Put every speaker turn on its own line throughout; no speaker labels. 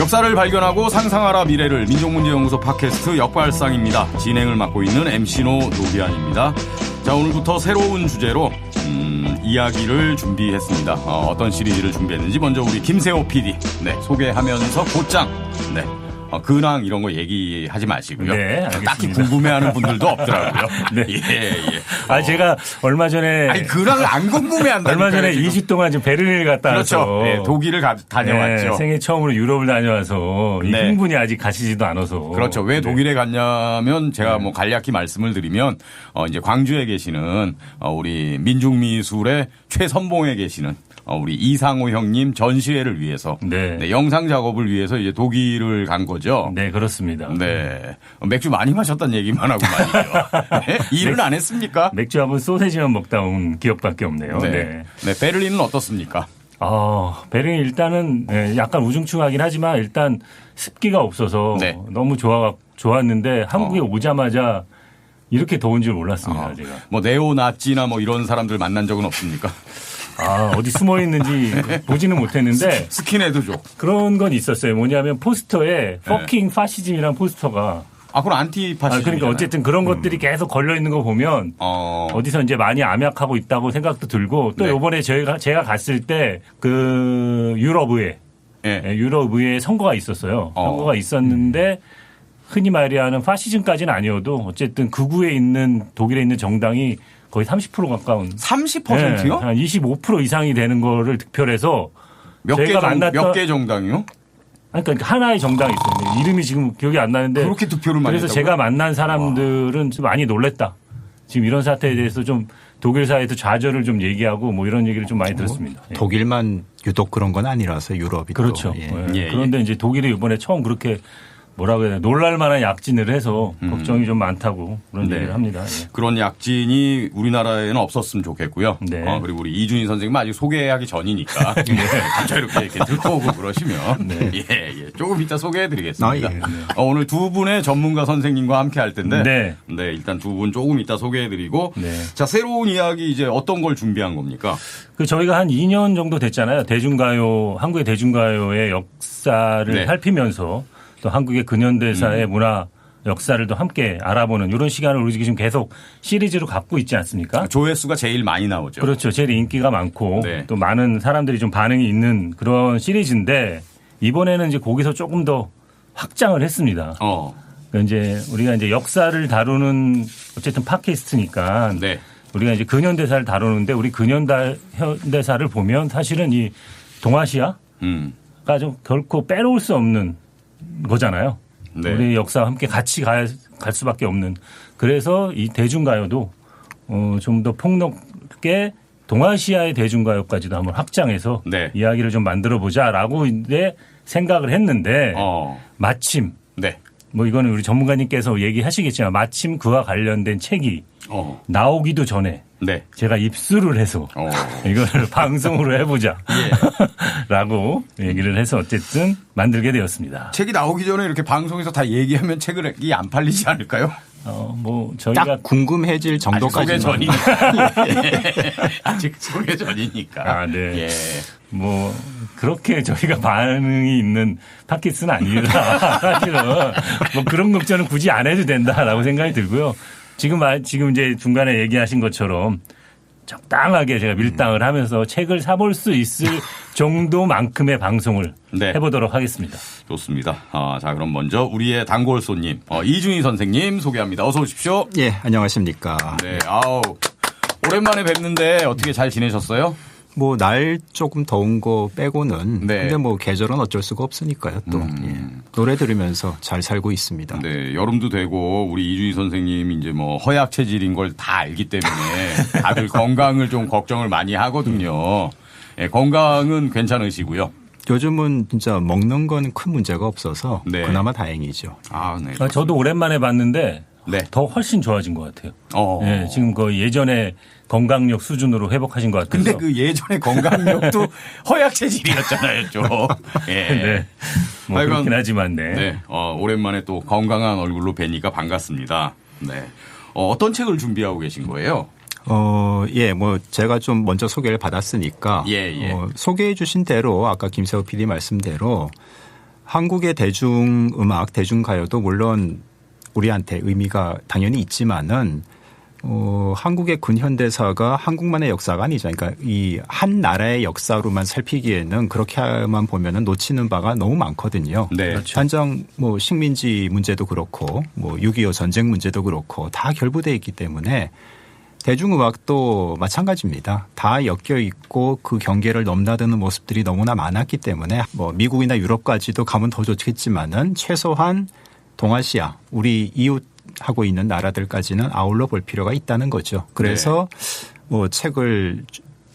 역사를 발견하고 상상하라 미래를 민족문제연구소 팟캐스트 역발상입니다. 진행을 맡고 있는 MC노 노기안입니다. 자, 오늘부터 새로운 주제로 이야기를 준비했습니다. 어떤 시리즈를 준비했는지 먼저 우리 김세호 PD 소개하면서 곧장 근황 이런 거 얘기하지 마시고요.
네, 알겠습니다.
딱히 궁금해하는 분들도 없더라고요.
네.
예.
제가 얼마 전에
근황을 안 궁금해한다.
얼마 전에 2주 동안 지금 베를린을 갔다 와서
그렇죠. 네, 독일을 다녀왔죠.
생애 처음으로 유럽을 다녀와서 이 흥분이 아직 가시지도 않아서.
그렇죠. 왜 독일에 갔냐면 제가 간략히 말씀을 드리면 이제 광주에 계시는 우리 민중미술의 최선봉에 계시는 우리 이상호 형님 전시회를 위해서 영상 작업을 위해서 이제 독일을 간 거죠.
네, 그렇습니다.
네, 맥주 많이 마셨다는 얘기만 하고 말이죠. 네? 일은 안 했습니까?
맥주하고 소세지만 먹다 온 기억밖에 없네요.
네, 베를린은 어떻습니까?
베를린 일단은 약간 우중충하긴 하지만 일단 습기가 없어서 너무 좋았는데 한국에 오자마자 이렇게 더운 줄 몰랐습니다. 제가.
네오나치나 이런 사람들 만난 적은 없습니까?
어디 숨어 있는지 보지는 못했는데
스킨헤드족
그런 건 있었어요. 뭐냐면 포스터에 퍼킹 파시즘이라는 포스터가
그건 안티파시즘.
그러니까 어쨌든 그런 것들이 계속 걸려 있는 거 보면 어디서 이제 많이 암약하고 있다고 생각도 들고 또 이번에 제가 갔을 때 그 유럽의회 선거가 있었어요. 선거가 있었는데 흔히 말하는 파시즘까지는 아니어도 어쨌든 극우에 있는 독일에 있는 정당이 거의 30% 가까운
30%요?
한 25% 이상이 되는 거를 득표해서
몇 개 정당이요?
그러니까 하나의 정당이 있어요. 이름이 지금 기억이 안 나는데
그렇게 득표를 많이
그래서
했다고요?
제가 만난 사람들은 좀 많이 놀랬다. 지금 이런 사태에 대해서 좀 독일 사회에서 좌절을 좀 얘기하고 이런 얘기를 좀 많이 들었습니다.
독일만 유독 그런 건 아니라서 유럽이
그렇죠. 그런데 이제 독일이 이번에 처음 그렇게 뭐라고 해야 되나 놀랄만한 약진을 해서 걱정이 좀 많다고 그런 얘기를 합니다.
그런 약진이 우리나라에는 없었으면 좋겠고요. 그리고 우리 이준희 선생님은 아직 소개하기 전이니까 갑자기 이렇게 들고 오고 그러시면 조금 이따 소개해드리겠습니다. 오늘 두 분의 전문가 선생님과 함께 할 텐데 일단 두 분 조금 이따 소개해드리고 자, 새로운 이야기 이제 어떤 걸 준비한 겁니까?
저희가 한 2년 정도 됐잖아요. 한국의 대중가요의 역사를 살피면서 또 한국의 근현대사의 문화 역사를 또 함께 알아보는 이런 시간을 우리 지금 계속 시리즈로 갖고 있지 않습니까?
조회수가 제일 많이 나오죠.
그렇죠. 제일 인기가 많고 또 많은 사람들이 좀 반응이 있는 그런 시리즈인데 이번에는 이제 거기서 조금 더 확장을 했습니다. 그러니까 이제 우리가 이제 역사를 다루는 어쨌든 팟캐스트니까 우리가 이제 근현대사를 다루는데 우리 근현대사를 보면 사실은 이 동아시아가 좀 결코 빼놓을 수 없는 거잖아요. 우리 역사와 함께 같이 갈 수밖에 없는. 그래서 이 대중가요도 좀 더 폭넓게 동아시아의 대중가요까지도 한번 확장해서 이야기를 좀 만들어보자라고 이제 생각을 했는데 마침 이거는 우리 전문가님께서 얘기하시겠지만 마침 그와 관련된 책이 나오기도 전에 제가 입수를 해서 이걸 방송으로 해보자 라고 얘기를 해서 어쨌든 만들게 되었습니다.
책이 나오기 전에 이렇게 방송에서 다 얘기하면 책이 안 팔리지 않을까요?
저희가
딱 궁금해질 정도까지
아직 소개 전이니까. 아직 소개 전이니까.
그렇게 저희가 반응이 있는 팟캐스트는 아닙니다. 사실은 그런 걱정은 굳이 안 해도 된다라고 생각이 들고요. 지금 이제 중간에 얘기하신 것처럼 적당하게 제가 밀당을 하면서 책을 사볼 수 있을 정도만큼의 방송을 해보도록 하겠습니다.
좋습니다. 자, 그럼 먼저 우리의 단골손님 이준희 선생님 소개합니다. 어서 오십시오.
예, 안녕하십니까.
오랜만에 뵙는데 어떻게 잘 지내셨어요?
날 조금 더운 거 빼고는 근데 계절은 어쩔 수가 없으니까요. 또 노래 들으면서 잘 살고 있습니다.
여름도 되고 우리 이준희 선생님 이제 허약 체질인 걸 다 알기 때문에 다들 건강을 좀 걱정을 많이 하거든요. 건강은 괜찮으시고요.
요즘은 진짜 먹는 건 큰 문제가 없어서 그나마 다행이죠.
저도 오랜만에 봤는데 더 훨씬 좋아진 것 같아요. 지금 예전에 건강력 수준으로 회복하신 것 같아서.
근데 그 예전의 건강력도 허약 체질이었잖아요, 좀.
그렇긴 하지만
오랜만에 또 건강한 얼굴로 뵈니까 반갑습니다. 어떤 책을 준비하고 계신 거예요?
제가 좀 먼저 소개를 받았으니까 소개해 주신 대로 아까 김세호 PD 말씀대로 한국의 대중음악, 대중가요도 물론 우리한테 의미가 당연히 있지만은 한국의 근현대사가 한국만의 역사가 아니죠. 그러니까 이 한 나라의 역사로만 살피기에는 그렇게만 보면은 놓치는 바가 너무 많거든요.
네.
그렇죠. 단정 뭐 식민지 문제도 그렇고 뭐 6.25 전쟁 문제도 그렇고 다 결부되어 있기 때문에 대중음악도 마찬가지입니다. 다 엮여 있고 그 경계를 넘나드는 모습들이 너무나 많았기 때문에 뭐 미국이나 유럽까지도 가면 더 좋겠지만은 최소한 동아시아 우리 이웃하고 있는 나라들까지는 아울러 볼 필요가 있다는 거죠. 그래서 뭐 책을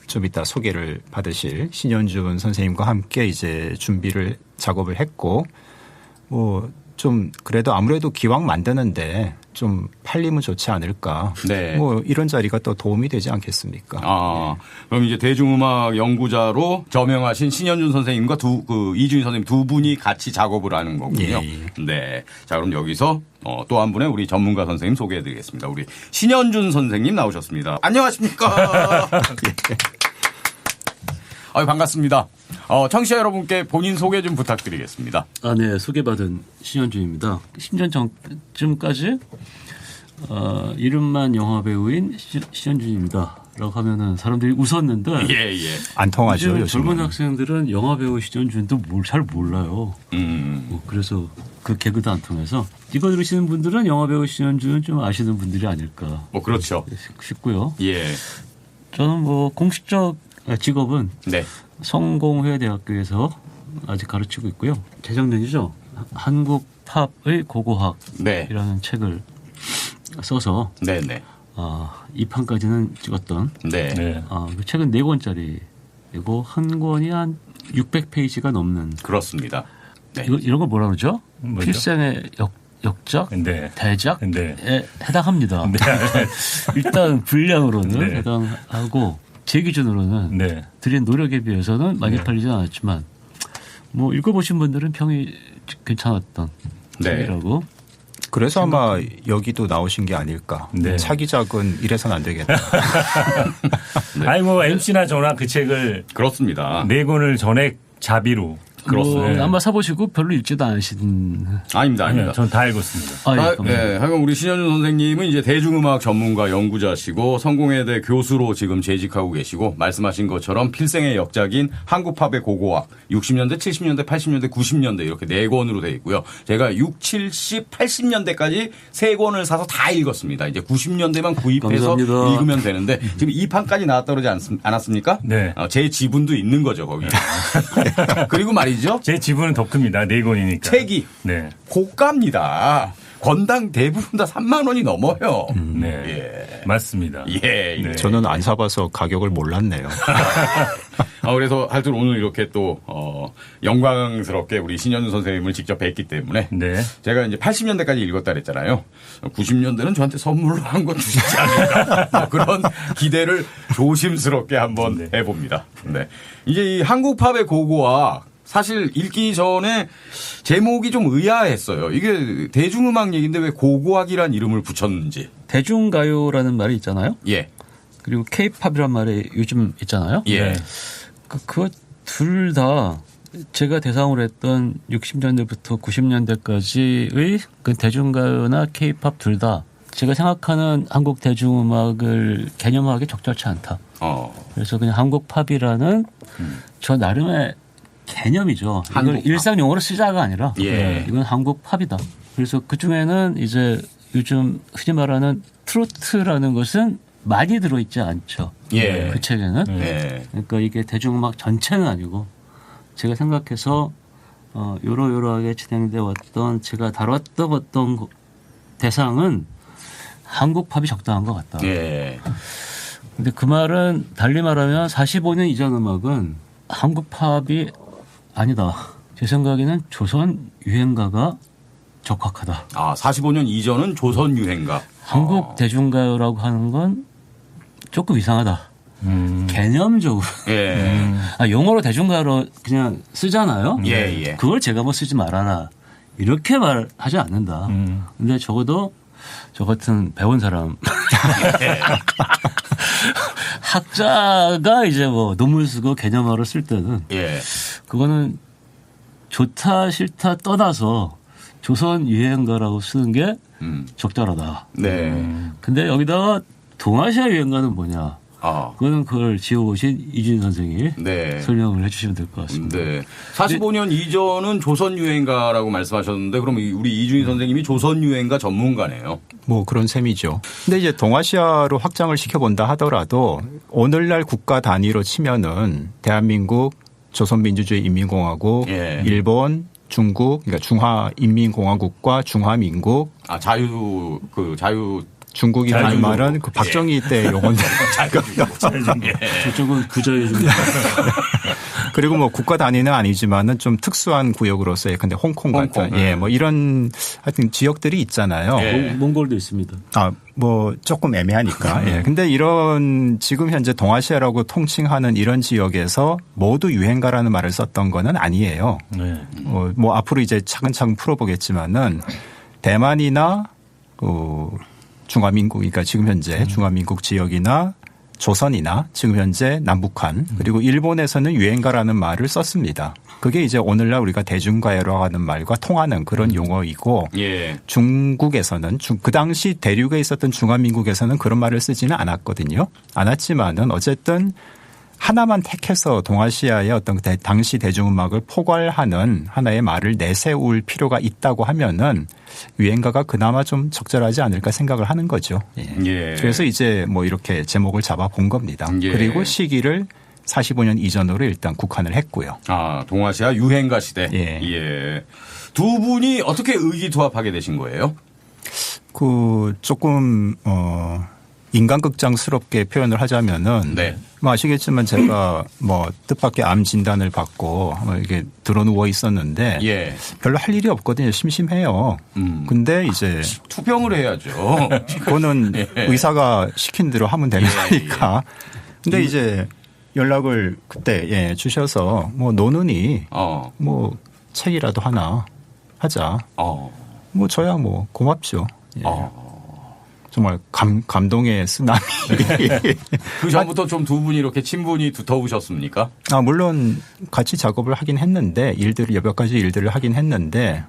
좀 이따 소개를 받으실 신현준 선생님과 함께 이제 작업을 했고 뭐 좀 그래도 아무래도 기왕 만드는데 좀 팔리면 좋지 않을까.
네.
뭐 이런 자리가 또 도움이 되지 않겠습니까?
그럼 이제 대중음악 연구자로 저명하신 신현준 선생님과 이준희 선생님 두 분이 같이 작업을 하는 거군요.
예.
네. 자, 그럼 여기서 또 한 분의 우리 전문가 선생님 소개해 드리겠습니다. 우리 신현준 선생님 나오셨습니다. 안녕하십니까? 반갑습니다. 청취자 여러분께 본인 소개 좀 부탁드리겠습니다.
네. 소개받은 신현준입니다. 10년 전쯤까지 이름만 영화배우인 신현준입니다. 라고 하면은 사람들이 웃었는데
안 통하죠. 요즘은.
젊은 학생들은 영화배우 신현준도 잘 몰라요. 그래서 그 개그도 안 통해서 이거 들으시는 분들은 영화배우 신현준은 좀 아시는 분들이 아닐까.
그렇죠.
싶고요.
예.
저는 뭐 공식적 직업은 성공회대학교에서 아직 가르치고 있고요. 재작년이죠. 한국 팝의 고고학이라는 책을 써서 2판까지는 찍었던 그 책은 4권짜리이고 한 권이 한 600페이지가 넘는
그렇습니다. 네.
이런 걸 뭐라 그러죠? 필생의 역작, 대작에 해당합니다. 일단 분량으로는 해당하고 제 기준으로는 드린 노력에 비해서는 많이 팔리지 않았지만 뭐 읽어보신 분들은 평이 괜찮았던 책이라고.
그래서 아마 여기도 나오신 게 아닐까. 차기작은 이래서는 안 되겠다.
아니 뭐 MC나 저나 그 책을
그렇습니다.
4권을 전액 자비로.
그렇습니다.
아마 사보시고 별로 읽지도 않으신.
아닙니다.
전 다 읽었습니다.
하여간 우리 신현준 선생님은 이제 대중음악 전문가 연구자시고 성공회대 교수로 지금 재직하고 계시고 말씀하신 것처럼 필생의 역작인 한국팝의 고고학 60년대, 70년대, 80년대, 90년대 이렇게 4권으로 되어 있고요. 제가 6, 70, 80년대까지 3권을 사서 다 읽었습니다. 이제 90년대만 구입해서
감사합니다.
읽으면 되는데 지금 2판까지 나왔다 그러지 않았습니까?
네.
제 지분도 있는 거죠, 거기. 그리고 말이죠.
제 지분은 더 큽니다. 4권이니까.
책이 고가입니다. 권당 대부분 다 3만 원이 넘어요.
맞습니다.
저는 안 사봐서 가격을 몰랐네요.
그래서 하여튼 오늘 이렇게 또 영광스럽게 우리 신현준 선생님을 직접 뵀기 때문에 제가 이제 80년대까지 읽었다 그랬잖아요. 90년대는 저한테 선물로 한 건 주시지 않을까. 그런 기대를 조심스럽게 한번 해봅니다. 이제 이 한국팝의 고고학 사실 읽기 전에 제목이 좀 의아했어요. 이게 대중음악 얘기인데 왜 고고학이란 이름을 붙였는지.
대중가요라는 말이 있잖아요. 그리고 K-팝이란 말이 요즘 있잖아요. 그거 둘 다 제가 대상으로 했던 60년대부터 90년대까지의 그 대중가요나 K-팝 둘 다 제가 생각하는 한국 대중음악을 개념하기 적절치 않다. 그래서 그냥 한국팝이라는 저 나름의 개념이죠. 이걸 일상 용어로 쓰자가 아니라 이건 한국 팝이다. 그래서 그 중에는 이제 요즘 흔히 말하는 트로트라는 것은 많이 들어있지 않죠. 그 책에는. 그러니까 이게 대중음악 전체는 아니고 제가 생각해서 요러요러하게 진행되어 왔던 제가 다뤘던 어떤 대상은 한국 팝이 적당한 것 같다. 근데 그 말은 달리 말하면 45년 이전 음악은 한국 팝이 아니다. 제 생각에는 조선 유행가가 적합하다.
45년 이전은 조선 유행가.
한국 대중가요라고 하는 건 조금 이상하다. 개념적으로. 용어로 대중가요로 그냥 쓰잖아요. 그걸 제가 뭐 쓰지 말아라. 이렇게 말하지 않는다. 근데 적어도 저 같은 배운 사람. 학자가 이제 뭐 논문 쓰고 개념화를 쓸 때는 그거는 좋다 싫다 떠나서 조선 유행가라고 쓰는 게 적절하다.
네.
근데 여기다가 동아시아 유행가는 뭐냐? 그거는 그걸 지어오신 이준 선생이
네.
설명을 해 주시면 될 것 같습니다.
네. 45년 이전은 조선 유행가라고 말씀하셨는데 그럼 우리 이준희 선생님이 조선 유행가 전문가네요.
뭐 그런 셈이죠. 근데 이제 동아시아로 확장을 시켜본다 하더라도 오늘날 국가 단위로 치면은 대한민국, 조선민주주의 인민공화국,
예.
일본, 중국, 그러니까 중화인민공화국과 중화민국. 중국이라는 말은 그 박정희 때 용어인데.
저쪽은 구자유 중.
그리고 뭐 국가 단위는 아니지만은 좀 특수한 구역으로서의 근데 홍콩 같은 예, 뭐 이런 하여튼 지역들이 있잖아요.
예. 몽골도 있습니다.
뭐 조금 애매하니까. 예. 근데 이런 지금 현재 동아시아라고 통칭하는 이런 지역에서 모두 유행가라는 말을 썼던 거는 아니에요.
네.
뭐 앞으로 이제 차근차근 풀어보겠지만은 대만이나 중화민국, 그러니까 지금 현재 중화민국 지역이나 조선이나 지금 현재 남북한 그리고 일본에서는 유행가라는 말을 썼습니다. 그게 이제 오늘날 우리가 대중가요라고 하는 말과 통하는 그런 용어이고
예.
중국에서는 그 당시 대륙에 있었던 중화민국에서는 그런 말을 쓰지는 않았거든요. 않았지만은 어쨌든 하나만 택해서 동아시아의 어떤 당시 대중음악을 포괄하는 하나의 말을 내세울 필요가 있다고 하면은 유행가가 그나마 좀 적절하지 않을까 생각을 하는 거죠. 예.
예.
그래서 이제 뭐 이렇게 제목을 잡아본 겁니다.
예.
그리고 시기를 45년 이전으로 일단 국한을 했고요.
동아시아 유행가 시대.
예.
예. 두 분이 어떻게 의기투합하게 되신 거예요?
조금 인간극장스럽게 표현을 하자면은
네.
뭐 아시겠지만 제가 뭐 뜻밖의 암 진단을 받고 이게 들어 누워 있었는데
예.
별로 할 일이 없거든요. 심심해요. 근데 이제
투병을 해야죠.
그거는
예.
의사가 시킨 대로 하면 되는 거니까. 근데 이제 연락을 그때 주셔서 뭐 노는이 뭐 책이라도 하나 하자. 뭐 저야 뭐 고맙죠. 예. 정말 감동의 쓰나미.
그 전부터 좀 두 분이 이렇게 친분이 두터우셨습니까?
물론 같이 작업을 하긴 했는데 몇 가지 일들을 하긴 했는데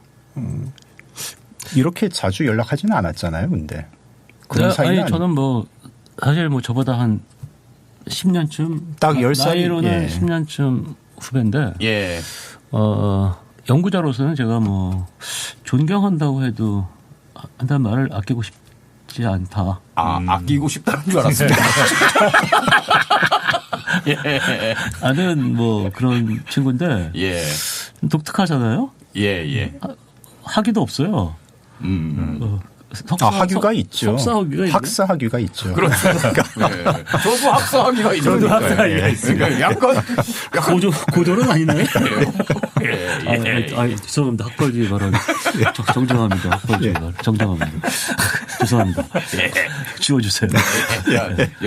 이렇게 자주 연락하지는 않았잖아요. 근데 그런 사이는
저는 뭐 사실 뭐 저보다 한 10년쯤
딱 10살
나이로는 10년쯤 후배인데
예.
연구자로서는 제가 뭐 존경한다고 해도 한다는 말을 아끼고 싶지 않다.
아끼고 싶다는 줄 알았습니다. 예.
아는 뭐 그런 친구인데
예.
독특하잖아요.
예.
학위도 없어요.
학위가 있죠.
학사학위가
있죠.
그렇죠. 네. 저도 학사학위가 있죠.
저도 학사학위가 있습니다.
약간
고졸은 아니나요? 죄송합니다. 학벌주의 발언. 정정합니다. 학벌주의 발언. 정정합니다. 죄송합니다. 지워주세요.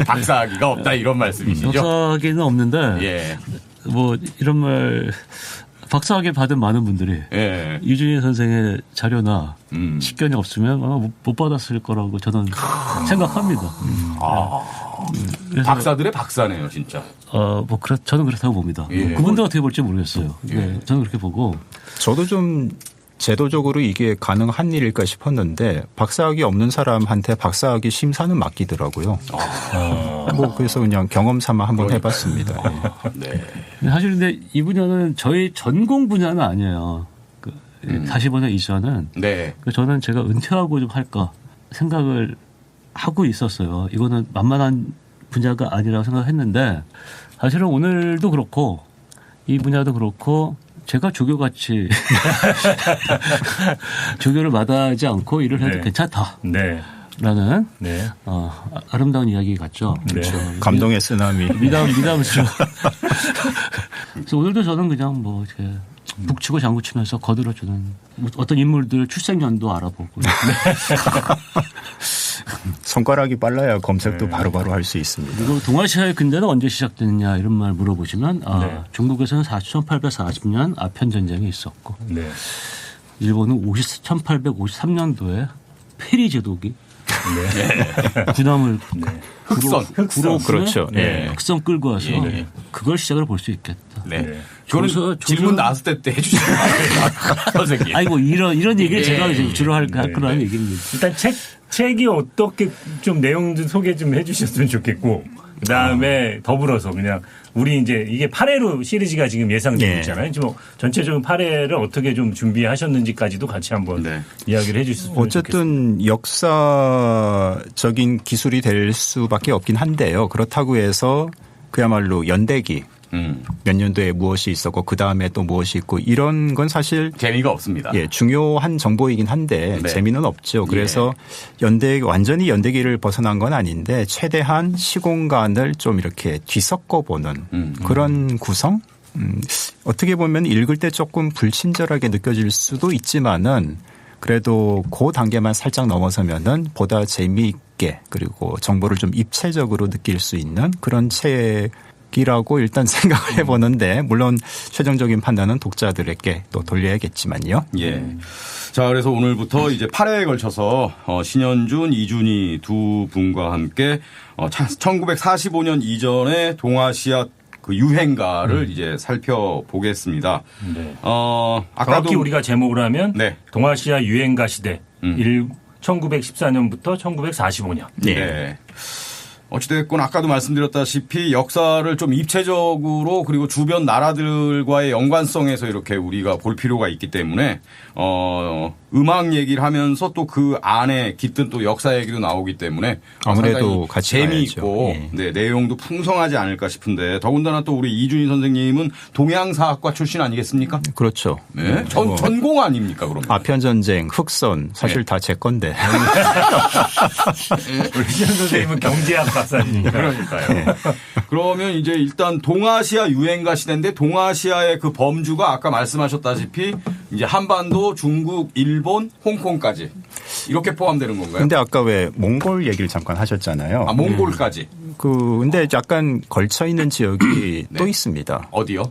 박사학위가 없다 이런 말씀이시죠?
박사학위는 없는데 뭐 이런 말 박사학위 받은 많은 분들이 이준희 선생의 자료나 식견이 없으면 못 받았을 거라고 저는 생각합니다.
박사들의 박사네요, 진짜.
저는 그렇다고 봅니다. 그분들 어떻게 볼지 모르겠어요. 저는 그렇게 보고.
저도 좀 제도적으로 이게 가능한 일일까 싶었는데 박사학위 없는 사람한테 박사학위 심사는 맡기더라고요. 뭐 그래서 그냥 경험 삼아 한번 해봤습니다.
네.
사실 근데 이 분야는 저희 전공 분야는 아니에요. 45년 이전은.
네.
저는 제가 은퇴하고 좀 할까 생각을 하고 있었어요. 이거는 만만한 분야가 아니라고 생각했는데 사실은 오늘도 그렇고 이 분야도 그렇고 제가 조교같이 조교를 마다하지 않고 일을 해도 괜찮다. 라는 아름다운 이야기 같죠.
그렇죠. 감동의 쓰나미.
미담스러. 그래서 오늘도 저는 그냥 뭐 이렇게 북치고 장구치면서 거들어주는 어떤 인물들 출생년도 알아보고.
손가락이 빨라야 검색도 바로바로 할 수 있습니다.
그리고 동아시아의 근대는 언제 시작됐느냐 이런 말 물어보시면 중국에서는 1840년 아편 전쟁이 있었고 일본은 1853년도에 페리 제독이 군함을
흑선
그렇죠.
흑선 끌고 와서 그걸 시작을 볼 수 있겠다.
그거는 질문 나왔을 때 해주시면 선생님.
아니 뭐 이런 얘기를 제가 주로 할 거라는 얘기입니다.
일단 책이 어떻게 좀 내용 좀 소개 좀 해주셨으면 좋겠고 그다음에 더불어서 그냥 우리 이제 이게 8회로 시리즈가 지금 예상되고 있잖아요. 지금 전체적인 8회를 어떻게 좀 준비하셨는지까지도 같이 한번 이야기를 해주셨으면
어쨌든 좋겠습니다. 역사적인 기술이 될 수밖에 없긴 한데요. 그렇다고 해서 그야말로 연대기 몇 년도에 무엇이 있었고 그다음에 또 무엇이 있고 이런 건 사실
재미가 없습니다.
예, 중요한 정보이긴 한데 재미는 없죠. 그래서 완전히 연대기를 벗어난 건 아닌데 최대한 시공간을 좀 이렇게 뒤섞어 보는 그런 구성? 어떻게 보면 읽을 때 조금 불친절하게 느껴질 수도 있지만은 그래도 그 단계만 살짝 넘어서면은 보다 재미있게 그리고 정보를 좀 입체적으로 느낄 수 있는 그런 책이라고 일단 생각을 해보는데 물론 최종적인 판단은 독자들에게 또 돌려야겠지만요.
예. 자, 그래서 오늘부터 이제 8회에 걸쳐서 신현준, 이준희 두 분과 함께 1945년 이전의 동아시아 그 유행가를 이제 살펴보겠습니다.
네. 정확히 우리가 제목을 하면 동아시아 유행가 시대 1914년부터 1945년.
네. 어찌됐건 아까도 말씀드렸다시피 역사를 좀 입체적으로 그리고 주변 나라들과의 연관성에서 이렇게 우리가 볼 필요가 있기 때문에 음악 얘기를 하면서 또 그 안에 깃든 또 역사 얘기도 나오기 때문에
아무래도 같이
재미있고 네, 내용도 풍성하지 않을까 싶은데 더군다나 또 우리 이준희 선생님은 동양사학과 출신 아니겠습니까?
그렇죠.
네. 전공 아닙니까 그러면?
아편전쟁, 흑선 사실 다 제 건데.
우리 신현 선생님은 경제학 박사니까.
그러니까요. 네. 그러면 이제 일단 동아시아 유행가 시대인데 동아시아의 그 범주가 아까 말씀하셨다시피 이제 한반도, 중국, 일본, 홍콩까지 이렇게 포함되는 건가요?
근데 아까 왜 몽골 얘기를 잠깐 하셨잖아요.
아, 몽골까지.
근데 약간 걸쳐 있는 지역이 또 있습니다.
어디요?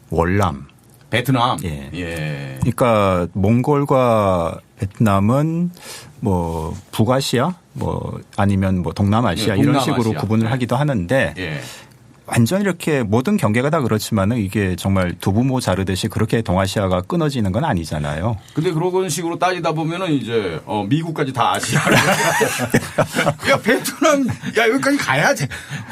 월남.
베트남.
예. 그러니까 몽골과 베트남은 뭐 북아시아 뭐 아니면 뭐 동남아시아 이런 식으로 구분을 하기도 하는데 완전 이렇게 모든 경계가 다 그렇지만은 이게 정말 두부모 자르듯이 그렇게 동아시아가 끊어지는 건 아니잖아요.
근데 그런 식으로 따지다 보면은 이제 미국까지 다 아시아를. 야 베트남 야 여기까지 가야지.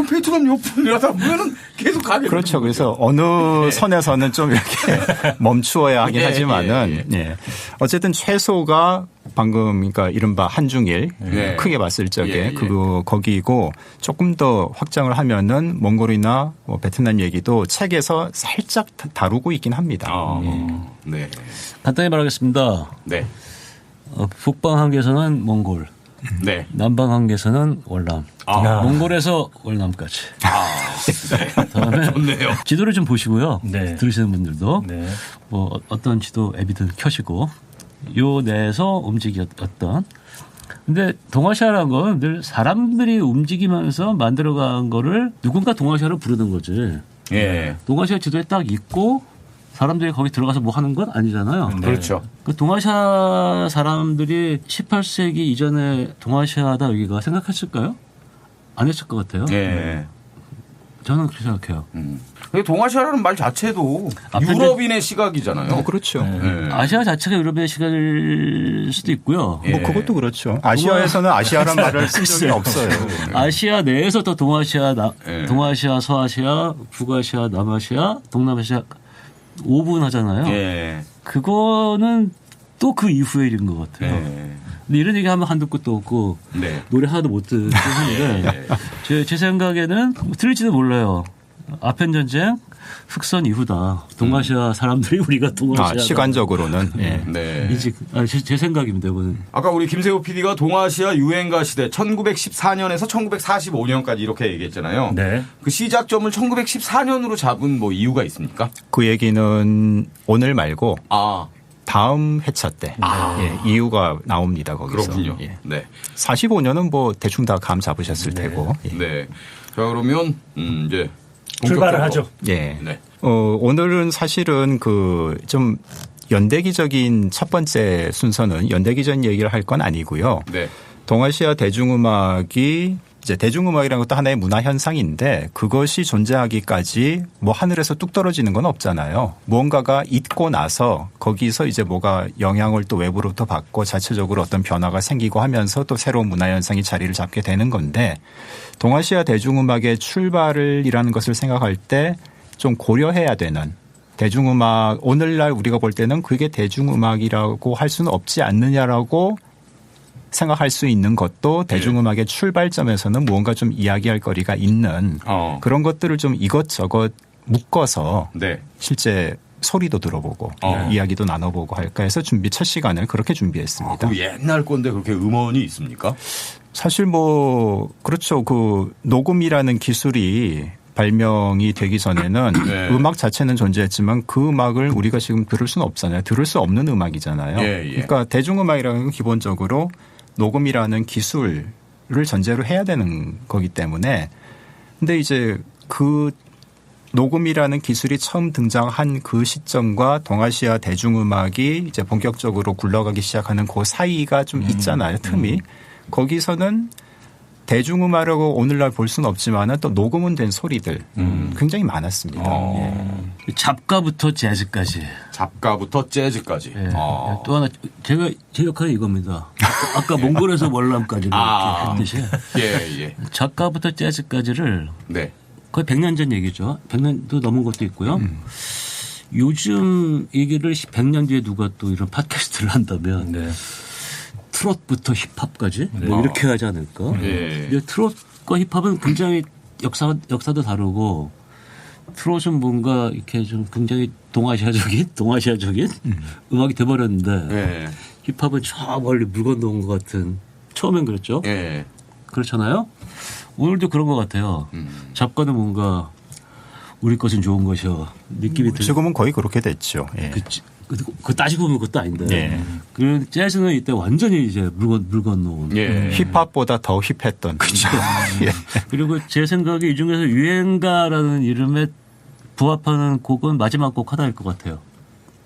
베트남 옆분이라다 보면은 계속 가게.
그렇죠. 그래서 어느 선에서는 좀 이렇게 멈추어야 하긴 하지만은 어쨌든 최소가 방금 그러니까 이른바 한중일 크게 봤을 적에 거기고 조금 더 확장을 하면은 몽골이나 뭐 베트남 얘기도 책에서 살짝 다루고 있긴 합니다.
네.
간단히 말하겠습니다.
네.
북방 한계에서는 몽골, 남방 한계에서는 월남, 몽골에서 월남까지. 다음에
좋네요.
지도를 좀 보시고요. 들으시는 분들도 뭐 어떤 지도 앱이든 켜시고. 요 내에서 움직였던. 근데 동아시아라는 건 늘 사람들이 움직이면서 만들어간 거를 누군가 동아시아로 부르는 거지. 동아시아 지도에 딱 있고 사람들이 거기 들어가서 뭐 하는 건 아니잖아요.
그렇죠.
그 동아시아 사람들이 18세기 이전에 동아시아다 여기가 생각했을까요? 안 했을 것 같아요. 저는 그렇게 생각해요.
동아시아라는 말 자체도 유럽인의 시각이잖아요.
그렇죠.
아시아 자체가 유럽인의 시각일 수도 있고요.
뭐 그것도 그렇죠. 아시아에서는 아시아란 말을 쓴 적이 없어요.
아시아 내에서 또 동아시아, 동아시아, 서아시아, 북아시아, 남아시아, 동남아시아 5분 하잖아요. 그거는 또 그 이후의 일인 것 같아요. 근데 이런 얘기 하면 한두 끝도 없고 노래 하나도 못 듣고 하는데 제 생각에는 틀릴지도 몰라요. 아편전쟁 흑선 이후다. 동아시아 사람들이 우리가 동아시아
시간적으로는
이제 제 생각입니다. 이거는.
아까 우리 김세호 PD가 동아시아 유행가 시대 1914년에서 1945년까지 이렇게 얘기했잖아요. 그 시작점을 1914년으로 잡은 뭐 이유가 있습니까?
그 얘기는 오늘 말고 다음 회차 때 이유가 나옵니다. 거기서.
그렇군요.
45년은 뭐 대충 다 감 잡으셨을 테고.
자 그러면 이제
출발을 하죠.
오늘은 사실은 그 좀 연대기적인 첫 번째 순서는 연대기전 얘기를 할 건 아니고요. 동아시아 대중음악이 이제 대중음악이라는 것도 하나의 문화 현상인데 그것이 존재하기까지 뭐 하늘에서 뚝 떨어지는 건 없잖아요. 무언가가 있고 나서 거기서 이제 뭐가 영향을 또 외부로부터 받고 자체적으로 어떤 변화가 생기고 하면서 또 새로운 문화 현상이 자리를 잡게 되는 건데 동아시아 대중음악의 출발이라는 것을 생각할 때 좀 고려해야 되는 대중음악 오늘날 우리가 볼 때는 그게 대중음악이라고 할 수는 없지 않느냐라고 생각할 수 있는 것도 대중음악의 출발점에서는 무언가 좀 이야기할 거리가 있는 그런 것들을 좀 이것저것 묶어서 실제 소리도 들어보고 이야기도 나눠보고 할까 해서 첫 시간을 그렇게 준비했습니다.
그 옛날 건데 그렇게 음원이 있습니까?
사실 뭐 그렇죠. 그 녹음이라는 기술이 발명이 되기 전에는 음악 자체는 존재했지만 그 음악을 우리가 지금 들을 수는 없잖아요. 들을 수 없는 음악이잖아요. 그러니까 대중음악이라는 건 기본적으로 녹음이라는 기술을 전제로 해야 되는 거기 때문에 근데 이제 그 녹음이라는 기술이 처음 등장한 그 시점과 동아시아 대중음악이 이제 본격적으로 굴러가기 시작하는 그 사이가 좀 있잖아요. 틈이. 거기서는 대중음악이라고 오늘날 볼 수는 없지만 또 녹음은 된 소리들 굉장히 많았습니다.
잡가부터 재즈까지.
잡가부터 재즈까지.
예. 또 하나 제 역할이 이겁니다. 아까 몽골에서 월남까지 이렇게 했듯이 잡가부터 재즈까지를 거의 100년 전 얘기죠. 100년도 넘은 것도 있고요. 요즘 얘기를 100년 뒤에 누가 또 이런 팟캐스트를 한다면 트롯부터 힙합까지 뭐 이렇게 하지 않을까. 근데 트롯과 힙합은 굉장히 역사도 다르고 트롯은 뭔가 이렇게 좀 굉장히 동아시아적인 음악이 돼버렸는데 힙합은 저 멀리 물 건너온 것 같은 처음엔 그랬죠. 그렇잖아요. 오늘도 그런 것 같아요. 잡가는 뭔가 우리 것은 좋은 것이요 느낌이
지금은 거의 그렇게 됐죠.
그 따지고 보면 그것도 아닌데. 그 재즈는 이때 완전히 이제 물 건너온.
힙합보다 더 힙했던.
그렇죠. 그리고 제 생각에 이 중에서 유행가라는 이름에 부합하는 곡은 마지막 곡 하나일 것 같아요.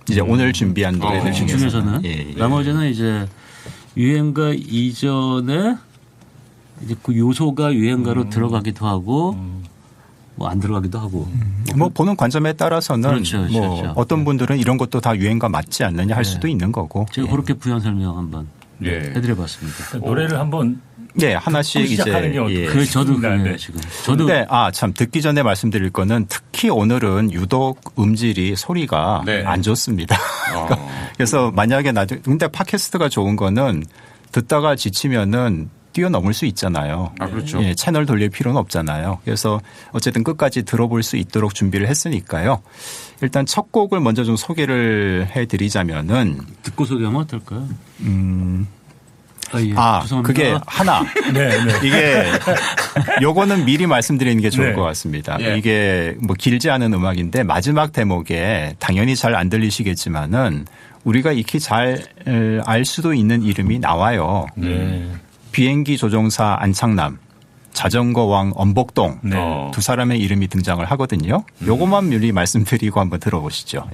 이제 오늘 준비한 노래들
중에서는. 나머지는 이제 유행가 이전에 이제 그 요소가 유행가로 들어가기도 하고 뭐 안 들어가기도 하고.
뭐 보는 관점에 따라서는 뭐 어떤 분들은 이런 것도 다 유행가 맞지 않느냐 할 수도 있는 거고.
제가 그렇게 부연 설명 한번 해드려봤습니다.
노래를 한번
하나씩 이제
저도 지금 저도
참 듣기 전에 말씀드릴 거는 특히 오늘은 유독 음질이 소리가 안 좋습니다. 그래서 만약에 근데 팟캐스트가 좋은 거는 듣다가 지치면은 뛰어넘을 수 있잖아요.
그렇죠.
채널 돌릴 필요는 없잖아요. 그래서 어쨌든 끝까지 들어볼 수 있도록 준비를 했으니까요. 일단 첫 곡을 먼저 좀 소개를 해드리자면은
듣고 소개하면 어떨까요?
그게 하나. 이게 요거는 미리 말씀드리는 게 좋을 것 같습니다. 이게 뭐 길지 않은 음악인데 마지막 대목에 당연히 잘 안 들리시겠지만은 우리가 익히 잘 알 수도 있는 이름이 나와요. 비행기 조종사 안창남, 자전거 왕 엄복동 두 사람의 이름이 등장을 하거든요. 요것만 미리 말씀드리고 한번 들어보시죠.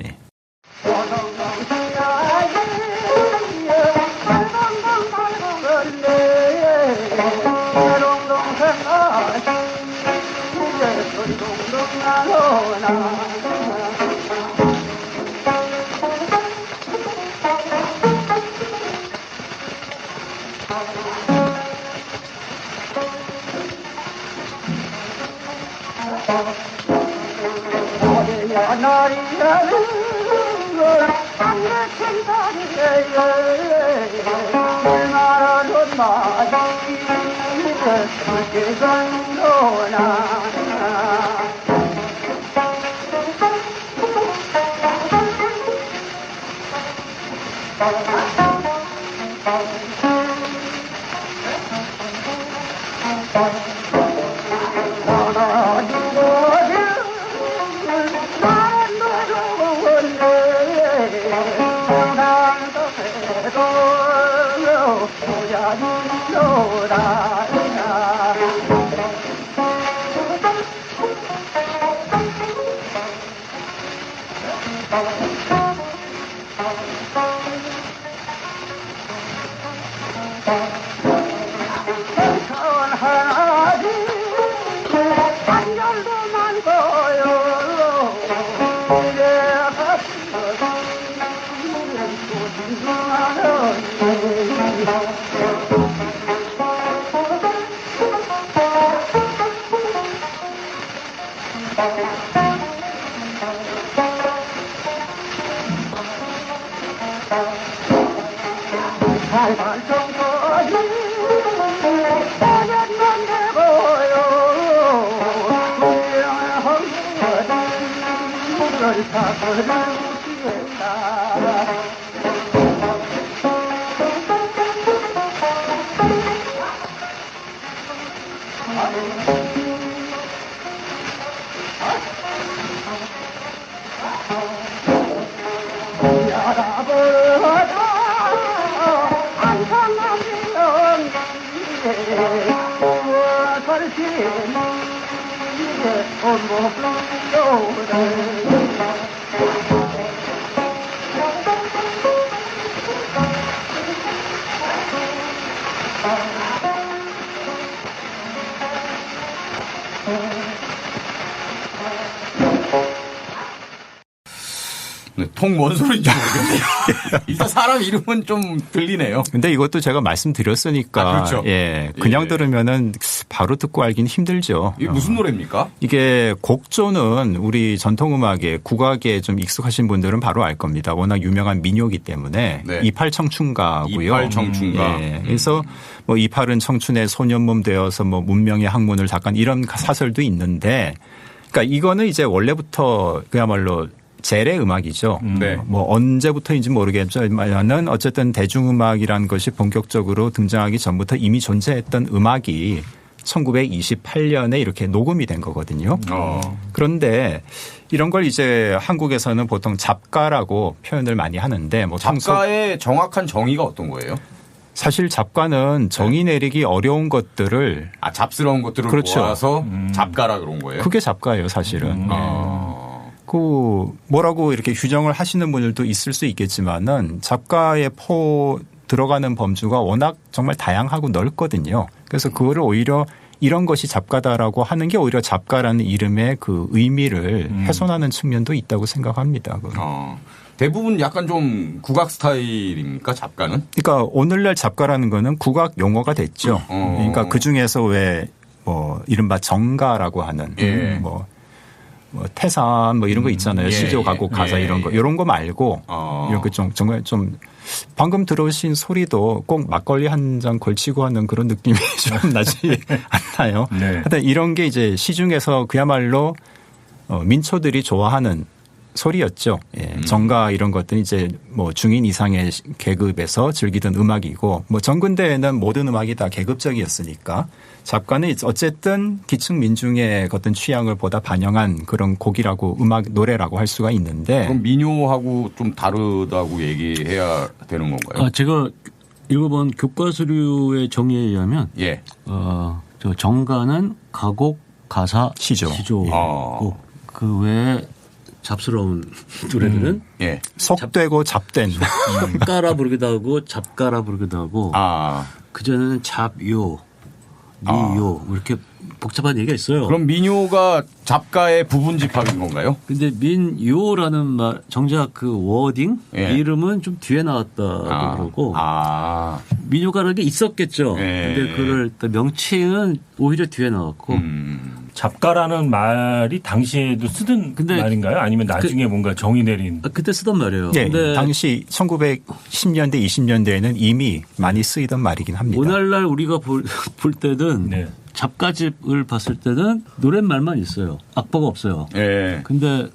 통 뭔 소리인지 모르겠네요. 일단 사람 이름은 좀 들리네요.
근데 이것도 제가 말씀드렸으니까.
그렇죠.
예. 그냥 들으면은 바로 듣고 알기는 힘들죠.
이게 무슨 노래입니까?
이게 곡조는 우리 전통음악에 국악에 좀 익숙하신 분들은 바로 알 겁니다. 워낙 유명한 민요이기 때문에. 네. 이팔청춘가고요.
이팔청춘가.
예. 그래서 뭐 이팔은 청춘의 소년몸 되어서 뭐 문명의 학문을 닦은 이런 사설도 있는데, 그러니까 이거는 이제 원래부터 그야말로 재래 음악이죠.
네.
뭐 언제부터인지 모르겠지만은 어쨌든 대중음악이라는 것이 본격적으로 등장하기 전부터 이미 존재했던 음악이 1928년에 이렇게 녹음이 된 거거든요. 그런데 이런 걸 이제 한국에서는 보통 잡가라고 표현을 많이 하는데, 뭐
잡가의 정확한 정의가 어떤 거예요?
사실 잡가는 정의 내리기 어려운 것들을
잡스러운 것들을 그렇죠. 모아서 잡가라 그런 거예요.
그게 잡가예요, 사실은. 그 뭐라고 이렇게 규정을 하시는 분들도 있을 수 있겠지만은 잡가의 들어가는 범주가 워낙 정말 다양하고 넓거든요. 그래서 그거를 오히려 이런 것이 잡가다라고 하는 게 오히려 잡가라는 이름의 그 의미를 훼손하는 측면도 있다고 생각합니다.
대부분 약간 좀 국악 스타일입니까, 잡가는?
그러니까 오늘날 잡가라는 거는 국악 용어가 됐죠. 그러니까 그 중에서 왜 뭐 이른바 정가라고 하는 뭐 태산 뭐 이런 거 있잖아요. 시조 가곡 가사 이런 거 말고 이렇게 좀 정말 좀 방금 들으신 소리도 꼭 막걸리 한 잔 걸치고 하는 그런 느낌이 좀 나지 않나요?
네.
하여튼 이런 게 이제 시중에서 그야말로 민초들이 좋아하는 소리였죠. 예. 정가 이런 것들은 이제 뭐 중인 이상의 계급에서 즐기던 음악이고, 뭐 전근대에는 모든 음악이 다 계급적이었으니까 잡가는 어쨌든 기층 민중의 어떤 취향을 보다 반영한 그런 곡이라고 노래라고 할 수가 있는데.
그럼 민요하고 좀 다르다고 얘기해야 되는 건가요?
제가 읽어본 교과서류의 정의에 의하면 저 정가는 가곡, 가사, 시조고 그 외에 잡스러운 노래들은
속되고 잡된
까라 부르기도 하고 잡가라 부르기도 하고 그전에는 잡요, 미요 이렇게 복잡한 얘기가 있어요.
그럼 민요가 잡가의 부분 집합인 건가요?
근데 민요라는 말 정작 그 워딩 이름은 좀 뒤에 나왔다고 그러고 민요가라는 게 있었겠죠. 근데 그걸 명칭은 오히려 뒤에 나왔고
잡가라는 말이 당시에도 쓰던 말인가요? 아니면 나중에 뭔가 정의 내린?
그때 쓰던 말이에요.
네, 근데 당시 1910년대, 20년대에는 이미 많이 쓰이던 말이긴 합니다.
오늘날 우리가 볼 때는 잡가집을 봤을 때는 노랫말만 있어요. 악보가 없어요. 근데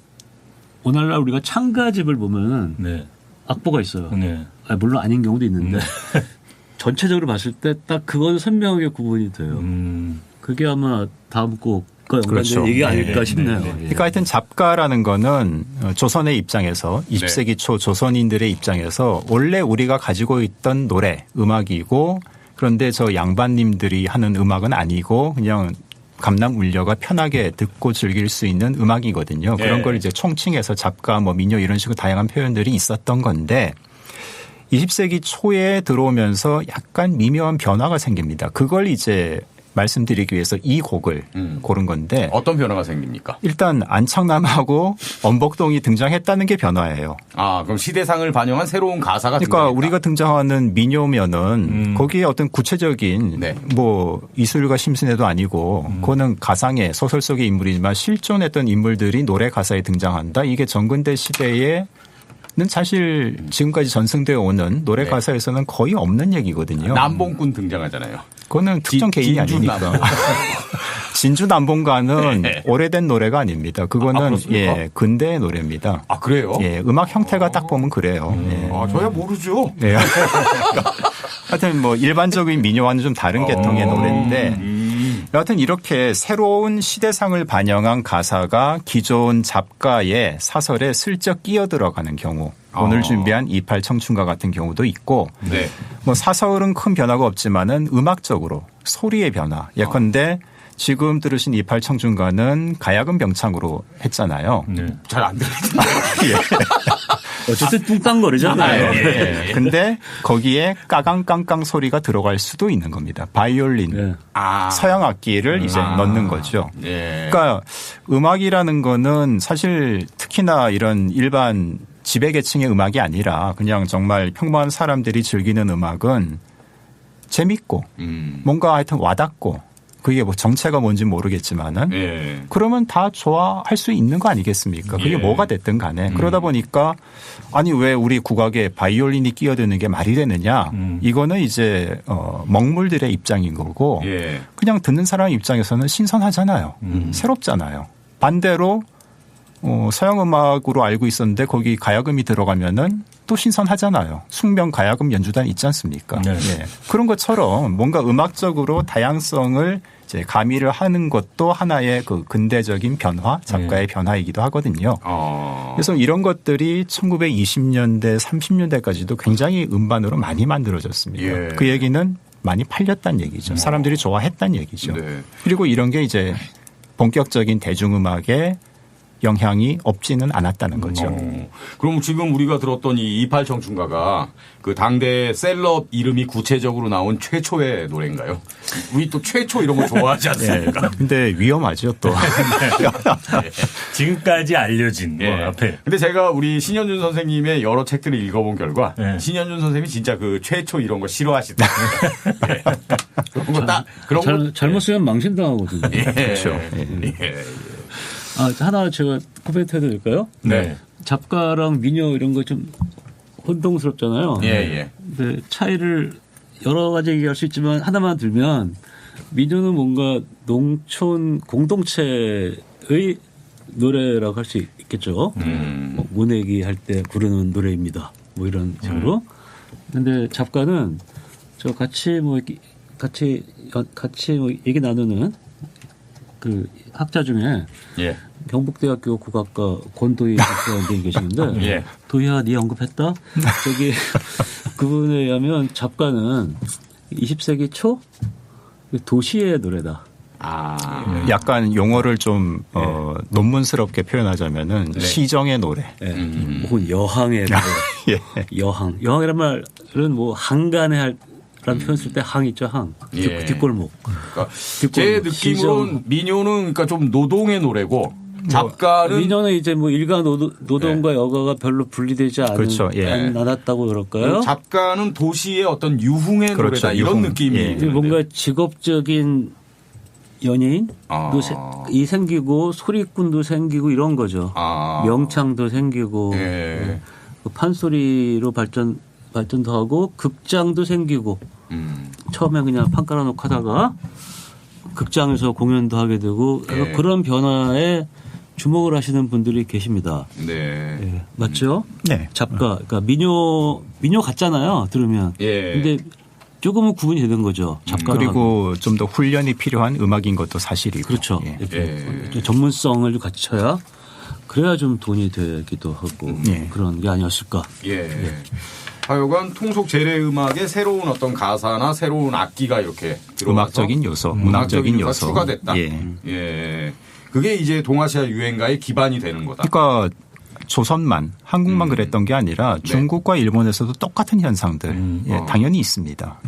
오늘날 우리가 창가집을 보면은 악보가 있어요. 물론 아닌 경우도 있는데 전체적으로 봤을 때 딱 그건 선명하게 구분이 돼요. 그게 아마 다음 곡과 연관된 얘기 아닐까 싶네요.
그러니까 하여튼 잡가라는 거는 조선의 입장에서 20세기 초 조선인들의 입장에서 원래 우리가 가지고 있던 노래, 음악이고, 그런데 저 양반님들이 하는 음악은 아니고 그냥 감남 울려가 편하게 듣고 즐길 수 있는 음악이거든요. 그런 걸 이제 총칭해서 잡가, 뭐 민요 이런 식으로 다양한 표현들이 있었던 건데 20세기 초에 들어오면서 약간 미묘한 변화가 생깁니다. 그걸 이제 말씀드리기 위해서 이 곡을 고른 건데
어떤 변화가 생깁니까?
일단 안창남하고 엄복동이 등장했다는 게 변화예요.
아, 그럼 시대상을 반영한 새로운 가사가
그러니까
등장했다.
우리가 등장하는 민요면은 거기에 어떤 구체적인
네.
뭐 이술과 심순애도 아니고 그거는 가상의 소설 속의 인물이지만 실존했던 인물들이 노래 가사에 등장한다. 이게 정근대 시대에 는 사실 지금까지 전승되어 오는 노래
네.
가사에서는 거의 없는 얘기거든요.
남봉꾼 등장하잖아요.
그거는 특정 개인이 아니니까. 진주 남봉가는
네.
오래된 노래가 아닙니다. 그거는
예,
근대의 노래입니다.
아, 그래요?
예, 음악 형태가 딱 보면 그래요. 예.
아, 저야 모르죠.
예. 하여튼 뭐 일반적인 민요와는 좀 다른 계통의 노래인데 여하튼 이렇게 새로운 시대상을 반영한 가사가 기존 작가의 사설에 슬쩍 끼어 들어가는 경우 오늘 준비한 28 청춘가 같은 경우도 있고
네.
뭐 사설은 큰 변화가 없지만은 음악적으로 소리의 변화 예컨대 지금 들으신 28 청춘가는 가야금 병창으로 했잖아요.
네. 잘 안 들리던데.
어쨌든 뚱땅거리잖아요.
예. 근데 거기에 까강깡깡 소리가 들어갈 수도 있는 겁니다. 바이올린,
네.
서양 악기를 이제 넣는 거죠.
예.
그러니까 음악이라는 거는 사실 특히나 이런 일반 지배계층의 음악이 아니라 그냥 정말 평범한 사람들이 즐기는 음악은 재밌고 뭔가 하여튼 와닿고 그게 뭐 정체가 뭔지 모르겠지만은
예.
그러면 다 좋아할 수 있는 거 아니겠습니까? 그게
예.
뭐가 됐든 간에 그러다 보니까 아니 왜 우리 국악에 바이올린이 끼어드는 게 말이 되느냐? 이거는 이제 먹물들의 입장인 거고
예.
그냥 듣는 사람 입장에서는 신선하잖아요. 새롭잖아요. 반대로 서양 음악으로 알고 있었는데 거기 가야금이 들어가면은 또 신선하잖아요. 숙명 가야금 연주단 있지 않습니까?
네.
예. 그런 것처럼 뭔가 음악적으로 다양성을 이제 가미를 하는 것도 하나의 그 근대적인 변화, 작가의 변화이기도 하거든요. 그래서 이런 것들이 1920년대, 30년대까지도 굉장히 음반으로 많이 만들어졌습니다.
예.
그 얘기는 많이 팔렸다는 얘기죠. 사람들이 좋아했다는 얘기죠.
네.
그리고 이런 게 이제 본격적인 대중음악에 영향이 없지는 않았다는 거죠.
그럼 지금 우리가 들었던 이 28 청춘가가 그 당대 셀럽 이름이 구체적으로 나온 최초의 노래인가요? 우리 또 최초 이런 거 좋아하지 않습니까?
근데 위험하죠 또.
지금까지 알려진
예.
앞에.
근데 제가 우리 신현준 선생님의 여러 책들을 읽어본 결과 신현준 선생님이 진짜 그 최초 이런 거 싫어하시다. 예. 그런 거 딱 그런 거
잘못 쓰면 망신당하거든요.
예.
그렇죠.
예.
하나 제가 코멘트 해도 될까요?
네.
잡가랑 민요 이런 거 좀 혼동스럽잖아요.
예.
근데 차이를 여러 가지 얘기할 수 있지만 하나만 들면 민요는 뭔가 농촌 공동체의 노래라고 할 수 있겠죠. 뭐 모내기 할 때 부르는 노래입니다. 뭐 이런 식으로. 근데 잡가는 저 같이 뭐 얘기 나누는 그 학자 중에 경북대학교 국악과 권도희 박사님이 계시는데 도희야 네 언급했다? 저기 그분에 의하면 잡가는 20세기 초 도시의 노래다.
약간 용어를 좀 논문스럽게 표현하자면은 시정의 노래.
혹은 여항의 노래. 여항이란 말은 뭐 한간에 할 라는 표현 쓸 때 항 있죠, 항. 뒷골목.
그러니까 제 느낌으로는 민요는 그러니까 좀 노동의 노래고 잡가는
민요는 이제 뭐 일가 노동과 여가가 별로 분리되지 않았다고 그럴까요?
잡가는 도시의 어떤 유흥의 노래다 이런 느낌이
뭔가 직업적인 연예인도 생기고 소리꾼도 생기고 이런 거죠. 명창도 생기고 판소리로 발전도 하고 극장도 생기고 처음에 그냥 판 깔아놓고 하다가 극장에서 공연도 하게 되고 그런 변화에 주목을 하시는 분들이 계십니다. 네. 맞죠?
네.
잡가, 그러니까 민요 같잖아요. 들으면. 근데 조금은 구분이 되는 거죠. 잡가랑.
그리고 좀 더 훈련이 필요한 음악인 것도 사실이고.
그렇죠. 전문성을 갖춰야 그래야 좀 돈이 되기도 하고 그런 게 아니었을까.
하여간 통속 재래 음악의 새로운 어떤 가사나 새로운 악기가 이렇게
음악적인 요소, 문학적인 요소
추가됐다. 그게 이제 동아시아 유행가의 기반이 되는 거다.
그러니까 조선만 한국만 그랬던 게 아니라 중국과 일본에서도 똑같은 현상들 당연히 있습니다.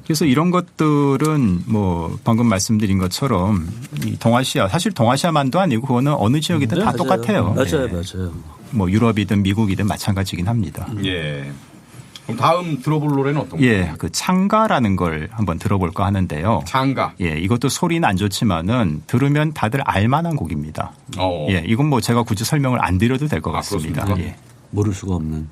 그래서 이런 것들은 뭐 방금 말씀드린 것처럼 이 동아시아 사실 동아시아만도 아니고 그거는 어느 지역이든 다
맞아요.
똑같아요.
맞아요.
뭐 유럽이든 미국이든 마찬가지긴 합니다.
예. 그럼 다음 들어볼 노래는 어떤 거예요?
예, 그 창가라는 걸 한번 들어볼까 하는데요.
창가.
예, 이것도 소리는 안 좋지만은 들으면 다들 알만한 곡입니다. 예, 이건 뭐 제가 굳이 설명을 안 드려도 될 것 같습니다. 예.
모를 수가 없는.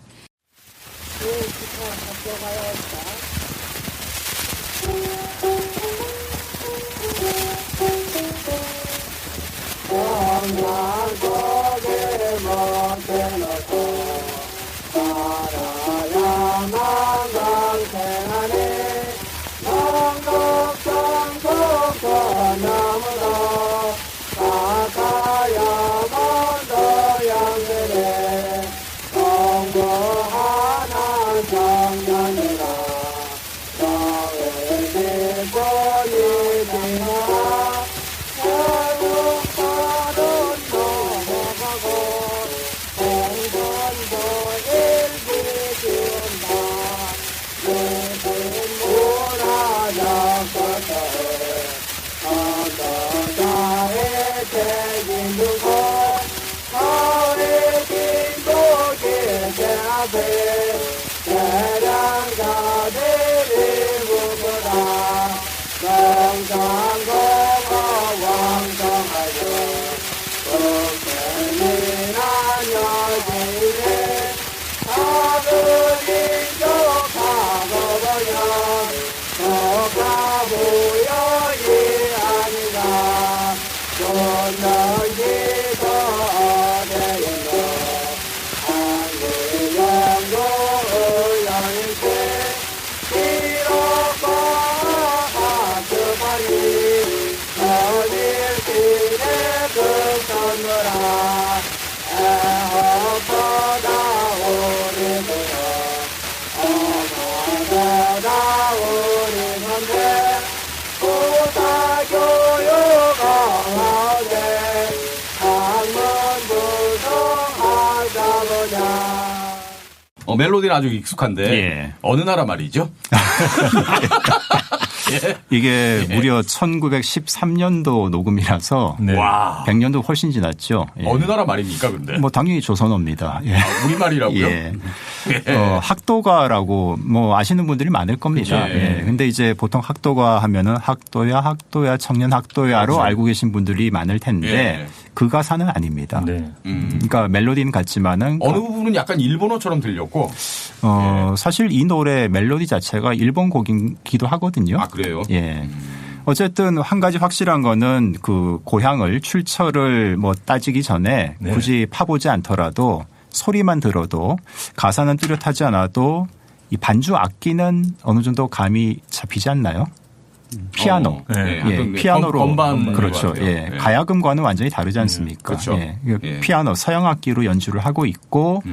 멜로디는 아주 익숙한데 어느 나라 말이죠?
이게 무려 1913년도 녹음이라서 100년도 훨씬 지났죠.
어느 나라 말입니까, 근데?
뭐 당연히 조선어입니다.
우리말이라고요?
학도가라고 뭐 아시는 분들이 많을 겁니다. 근데 이제 보통 학도가 하면은 학도야, 청년 학도야로 알고 계신 분들이 많을 텐데 그 가사는 아닙니다. 그러니까 멜로디는 같지만은
어느 부분은 약간 일본어처럼 들렸고
사실 이 노래 멜로디 자체가 일본 곡이기도 하거든요.
아, 그래요?
예. 어쨌든 한 가지 확실한 거는 그 고향을 출처를 뭐 따지기 전에 굳이 파보지 않더라도 소리만 들어도 가사는 뚜렷하지 않아도 이 반주 악기는 어느 정도 감이 잡히지 않나요? 피아노. 피아노로.
건반.
그렇죠. 가야금과는 완전히 다르지 않습니까?
그렇죠.
피아노, 서양 악기로 연주를 하고 있고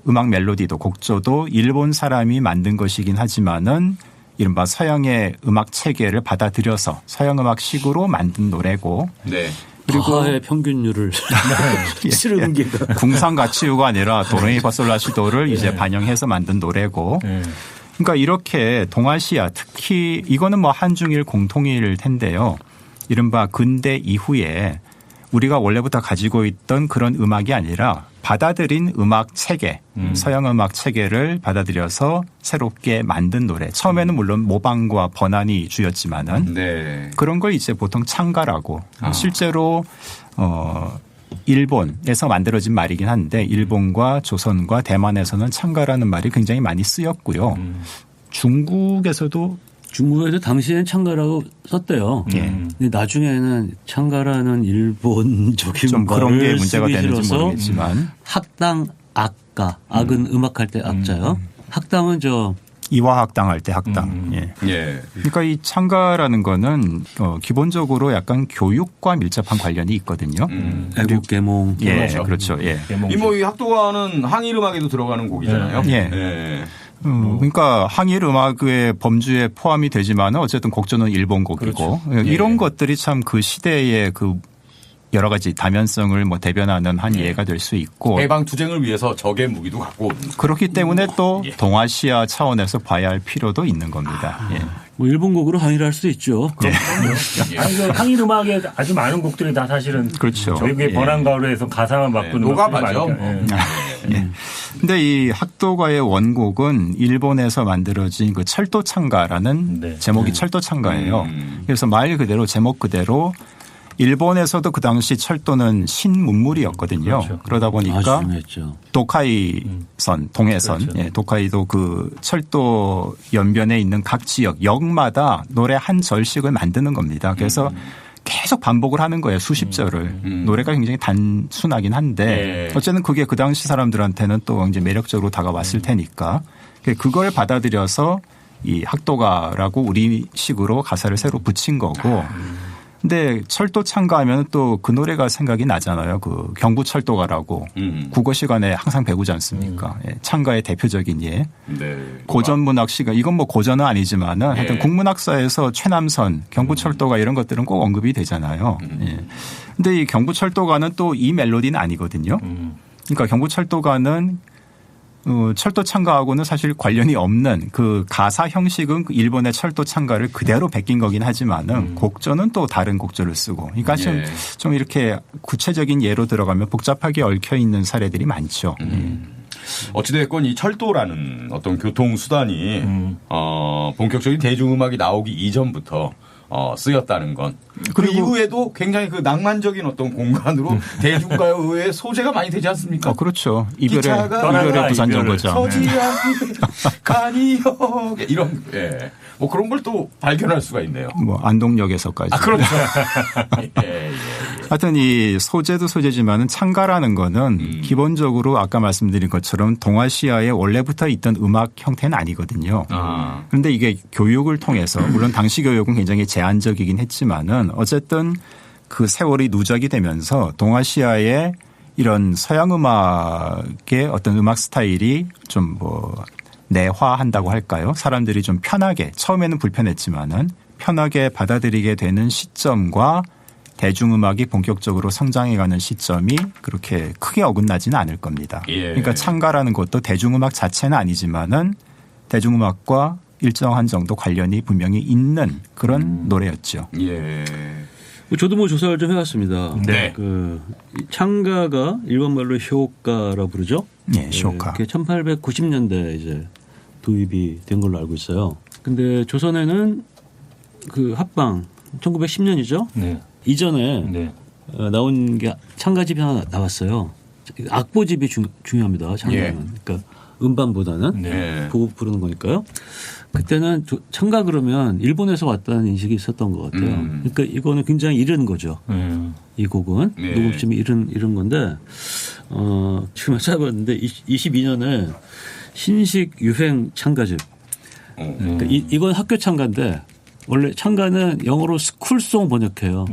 음악 멜로디도 곡조도 일본 사람이 만든 것이긴 하지만은 이른바 서양의 음악 체계를 받아들여서 서양 음악식으로 만든 노래고
그리고 가의 평균율을 치르는 게
궁상가치유가 아니라 도레미파솔라시도를 이제 반영해서 만든 노래고 그러니까 이렇게 동아시아 특히 이거는 뭐 한중일 공통일 텐데요. 이른바 근대 이후에 우리가 원래부터 가지고 있던 그런 음악이 아니라 받아들인 음악 체계, 서양 음악 체계를 받아들여서 새롭게 만든 노래. 처음에는 물론 모방과 번안이 주였지만은 그런 걸 이제 보통 창가라고 실제로 일본에서 만들어진 말이긴 한데 일본과 조선과 대만에서는 창가라는 말이 굉장히 많이 쓰였고요. 중국에서도
당시에는 창가라고 썼대요. 근데 나중에는 창가라는 일본적인
좀 그런 게 문제가
쓰기
되는지
싫어서
모르겠지만
학당 악가 악은 음악할 때 악자요. 학당은
이화학당 할 때 학당. 그러니까 이 창가라는 거는 기본적으로 약간 교육과 밀접한 관련이 있거든요.
애국계몽.
그렇죠.
이 학도가는 항일 음악에도 들어가는 곡이잖아요.
그러니까 항일 음악의 범주에 포함이 되지만 어쨌든 곡조는 일본 곡이고 이런 것들이 참 그 시대의 그 여러 가지 다면성을 뭐 대변하는 한 예가 될 수 있고
해방 투쟁을 위해서 적의 무기도 갖고
그렇기 때문에 또 동아시아 차원에서 봐야 할 필요도 있는 겁니다. 예.
뭐 일본곡으로 항의를 할 수도 있죠.
그럼요. 아니, 그 항일 음악에 아주 많은 곡들이 다 사실은
그렇죠.
외국의 번안가루에서 가사만 바꾸는
녹아맞죠.
근데 이 학도가의 원곡은 일본에서 만들어진 그 철도창가라는 제목이 철도창가예요. 그래서 말 그대로 제목 그대로 일본에서도 그 당시 철도는 신문물이었거든요.
그렇죠.
그러다 보니까 도카이선, 동해선,
그렇죠.
예, 도카이도 그 철도 연변에 있는 각 지역, 역마다 노래 한 절씩을 만드는 겁니다. 그래서 계속 반복을 하는 거예요. 수십 절을. 노래가 굉장히 단순하긴 한데 어쨌든 그게 그 당시 사람들한테는 또 이제 매력적으로 다가왔을 테니까 그걸 받아들여서 이 학도가라고 우리식으로 가사를 새로 붙인 거고 근데 철도 참가하면 또 그 노래가 생각이 나잖아요. 그 경부철도가라고 국어 시간에 항상 배우지 않습니까? 예, 참가의 대표적인 예.
네.
고전문학 시간 이건 뭐 고전은 아니지만은 하여튼 국문학사에서 최남선, 경부철도가 이런 것들은 꼭 언급이 되잖아요. 예. 근데 이 경부철도가는 또 이 멜로디는 아니거든요. 그러니까 경부철도가는 철도 참가하고는 사실 관련이 없는 그 가사 형식은 일본의 철도 참가를 그대로 베낀 거긴 하지만은 곡조는 또 다른 곡조를 쓰고 그러니까 좀 이렇게 구체적인 예로 들어가면 복잡하게 얽혀 있는 사례들이 많죠.
어찌됐건 이 철도라는 어떤 교통수단이 본격적인 대중음악이 나오기 이전부터 쓰였다는 건. 그 이후에도 굉장히 그 낭만적인 어떤 공간으로 대중가요 의외의 소재가 많이 되지 않습니까?
그렇죠. 이별의 부산정거장.
서지야 가니요 이런 뭐 그런 걸 또 발견할 수가 있네요.
뭐 안동역에서까지.
그렇죠.
하여튼 이 소재도 소재지만은 창가라는 거는 기본적으로 아까 말씀드린 것처럼 동아시아에 원래부터 있던 음악 형태는 아니거든요. 그런데 이게 교육을 통해서 물론 당시 교육은 굉장히 제한적이긴 했지만은 어쨌든 그 세월이 누적이 되면서 동아시아의 이런 서양 음악의 어떤 음악 스타일이 좀 뭐 내화한다고 할까요? 사람들이 좀 편하게 처음에는 불편했지만은 편하게 받아들이게 되는 시점과 대중음악이 본격적으로 성장해가는 시점이 그렇게 크게 어긋나지는 않을 겁니다. 그러니까 창가라는 것도 대중음악 자체는 아니지만은 대중음악과 일정한 정도 관련이 분명히 있는 그런 노래였죠.
저도 뭐 조사를 좀 해봤습니다.
네.
그 창가가 일본말로 쇼카라고 부르죠.
네, 쇼카.
그게 1890년대 이제 도입이 된 걸로 알고 있어요. 근데 조선에는 그 합방 1910년이죠.
네.
이전에 나온 게 창가집이 하나 나왔어요. 악보집이 중요합니다. 창가는. 그러니까 음반보다는 보고 부르는 거니까요. 그때는 창가 그러면 일본에서 왔다는 인식이 있었던 것 같아요. 그러니까 이거는 굉장히 이른 거죠. 이 곡은 녹음심이 이른 건데 지금 찾아봤는데 22년에 신식 유행 창가집. 그러니까 이건 학교 창가인데 원래 창가는 영어로 스쿨송 번역해요.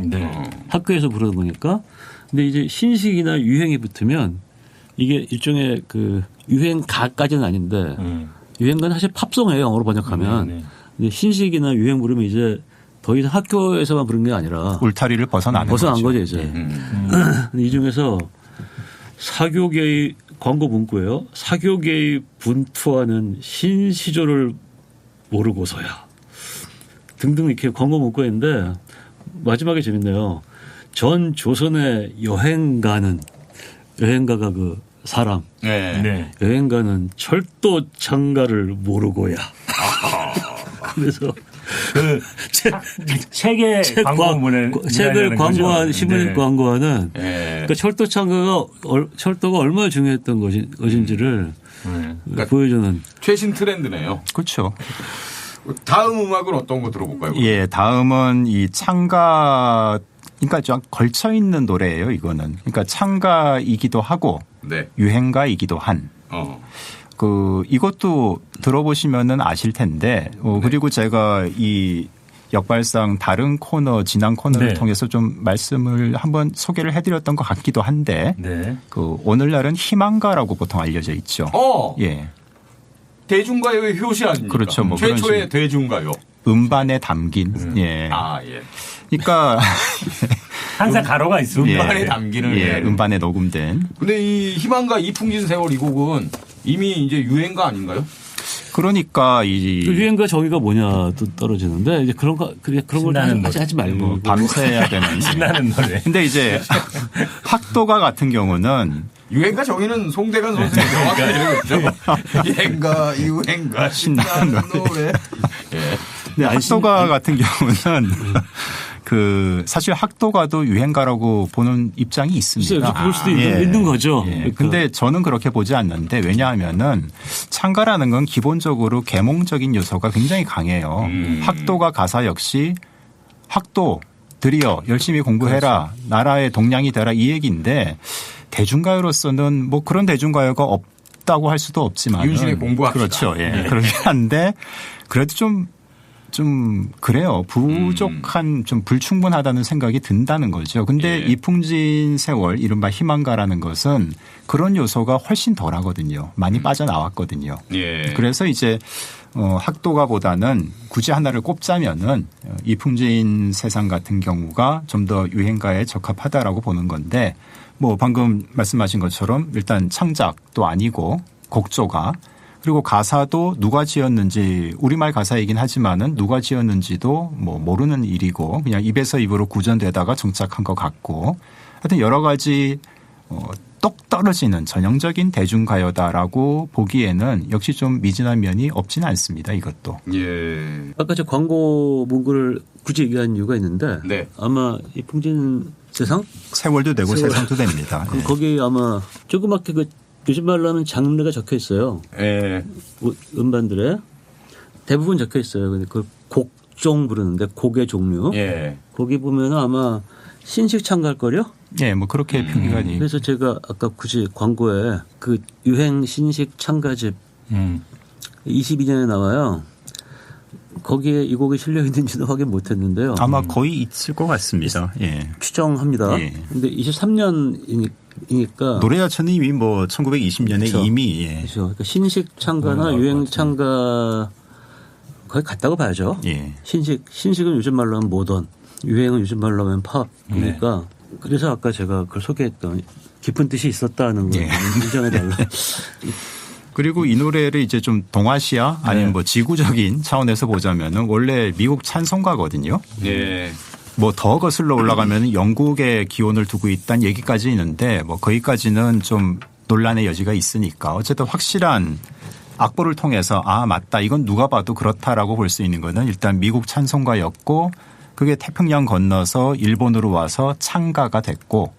학교에서 부르는 거니까. 근데 이제 신식이나 유행이 붙으면 이게 일종의 그 유행가까지는 아닌데 유행가는 사실 팝송이에요. 영어로 번역하면. 근데 신식이나 유행 부르면 이제 더 이상 학교에서만 부르는 게 아니라
울타리를 벗어난
거죠 이제. 근데 이 중에서 사교계의 광고 문구예요. 사교계의 분투하는 신시조를 모르고서야. 등등 이렇게 광고 문구인데 마지막에 재밌네요. 전 조선의 여행가가 그 사람. 여행가는 철도 창가를 모르고야. 그래서
책의
책을 광고한 신문 광고하는 그러니까 철도 창가가 철도가 얼마나 중요했던 것인지를 그러니까 보여주는
최신 트렌드네요.
그렇죠.
다음 음악은 어떤 거 들어볼까요?
예, 다음은 이 창가, 그러니까 좀 걸쳐 있는 노래예요. 이거는. 그러니까 창가이기도 하고 유행가이기도 한. 이것도 들어보시면은 아실 텐데. 그리고 제가 이 역발상 다른 코너, 지난 코너를 통해서 좀 말씀을 한번 소개를 해드렸던 것 같기도 한데. 오늘날은 희망가라고 보통 알려져 있죠. 예.
대중가요의 효시 아닙니까?
그렇죠. 뭐
최초의 대중가요.
음반에 담긴. 예.
예.
그러니까
항상 가로가 있어.
음반에 담기는.
음반에 녹음된.
근데 이 희망가 이풍진 세월 이 곡은 이미 이제 유행가 아닌가요?
그러니까
그 유행가 저기가 뭐냐 또 떨어지는데 이제 그런 걸 하지 말고
밤새야 되는
신나는 노래.
근데 이제 학도가 같은 경우는
유행가 저기는 송대관 선생님 명확하게 유행가 유행가 신나는 노래.
네, 학도가 같은 경우는 그 사실 학도가도 유행가라고 보는 입장이 있습니다.
그럴 수도 있는 거죠.
그런데 그러니까. 저는 그렇게 보지 않는데 왜냐하면은 창가라는 건 기본적으로 계몽적인 요소가 굉장히 강해요. 학도가 가사 역시 학도 들이여 열심히 공부해라. 그렇죠. 나라의 동량이 되라 이 얘기인데 대중가요로서는 뭐 그런 대중가요가 없다고 할 수도 없지만
윤식의 공부합시다.
그렇죠. 그렇긴 한데 그래도 좀 그래요. 부족한 좀 불충분하다는 생각이 든다는 거죠. 근데 이풍진 세월 이른바 희망가라는 것은 그런 요소가 훨씬 덜하거든요. 많이 빠져나왔거든요. 그래서 이제 학도가보다는 굳이 하나를 꼽자면은 이풍진 세상 같은 경우가 좀 더 유행가에 적합하다라고 보는 건데 뭐 방금 말씀하신 것처럼 일단 창작도 아니고 곡조가 그리고 가사도 누가 지었는지 우리말 가사이긴 하지만은 누가 지었는지도 뭐 모르는 일이고 그냥 입에서 입으로 구전되다가 정착한 것 같고 하여튼 여러 가지 똑 떨어지는 전형적인 대중가요다라고 보기에는 역시 좀 미진한 면이 없지는 않습니다. 이것도.
아까 저 광고 문구를 굳이 얘기한 이유가 있는데 아마 이풍진
세월도 되고 세상도 됩니다.
거기 아마 조그맣게 요즘 말로 하면 장르가 적혀 있어요. 음반들에 대부분 적혀 있어요. 근데 그걸 곡종 부르는데 곡의 종류. 거기 보면 아마 신식 창갈 거요?
뭐 그렇게 표기가 돼.
그래서 제가 아까 굳이 광고에 그 유행 신식 창가집 22년에 나와요. 거기에 이 곡이 실려 있는지도 확인 못했는데요.
아마 거의 있을 것 같습니다.
추정합니다. 근데 23년이니까
노래 자체는 이미 뭐 1920년에
그렇죠.
이미
그렇죠. 그러니까 신식 창가나 유행 창가 거의 같다고 봐야죠. 신식은 요즘 말로 하면 모던, 유행은 요즘 말로 하면 팝이니까 그래서 아까 제가 그걸 소개했던 깊은 뜻이 있었다는 걸 인정해달라.
그리고 이 노래를 이제 좀 동아시아 아니면 뭐 지구적인 차원에서 보자면은 원래 미국 찬송가거든요. 뭐 더 거슬러 올라가면 영국의 기원을 두고 있다는 얘기까지 있는데 뭐 거기까지는 좀 논란의 여지가 있으니까 어쨌든 확실한 악보를 통해서 아 맞다 이건 누가 봐도 그렇다라고 볼 수 있는 거는 일단 미국 찬송가였고 그게 태평양 건너서 일본으로 와서 창가가 됐고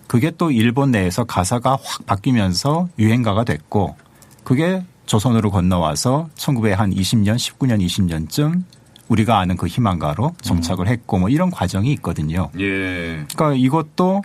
그게 또 일본 내에서 가사가 확 바뀌면서 유행가가 됐고 그게 조선으로 건너와서 1920년, 19년, 20년쯤 우리가 아는 그 희망가로 정착을 했고 뭐 이런 과정이 있거든요. 그러니까 이것도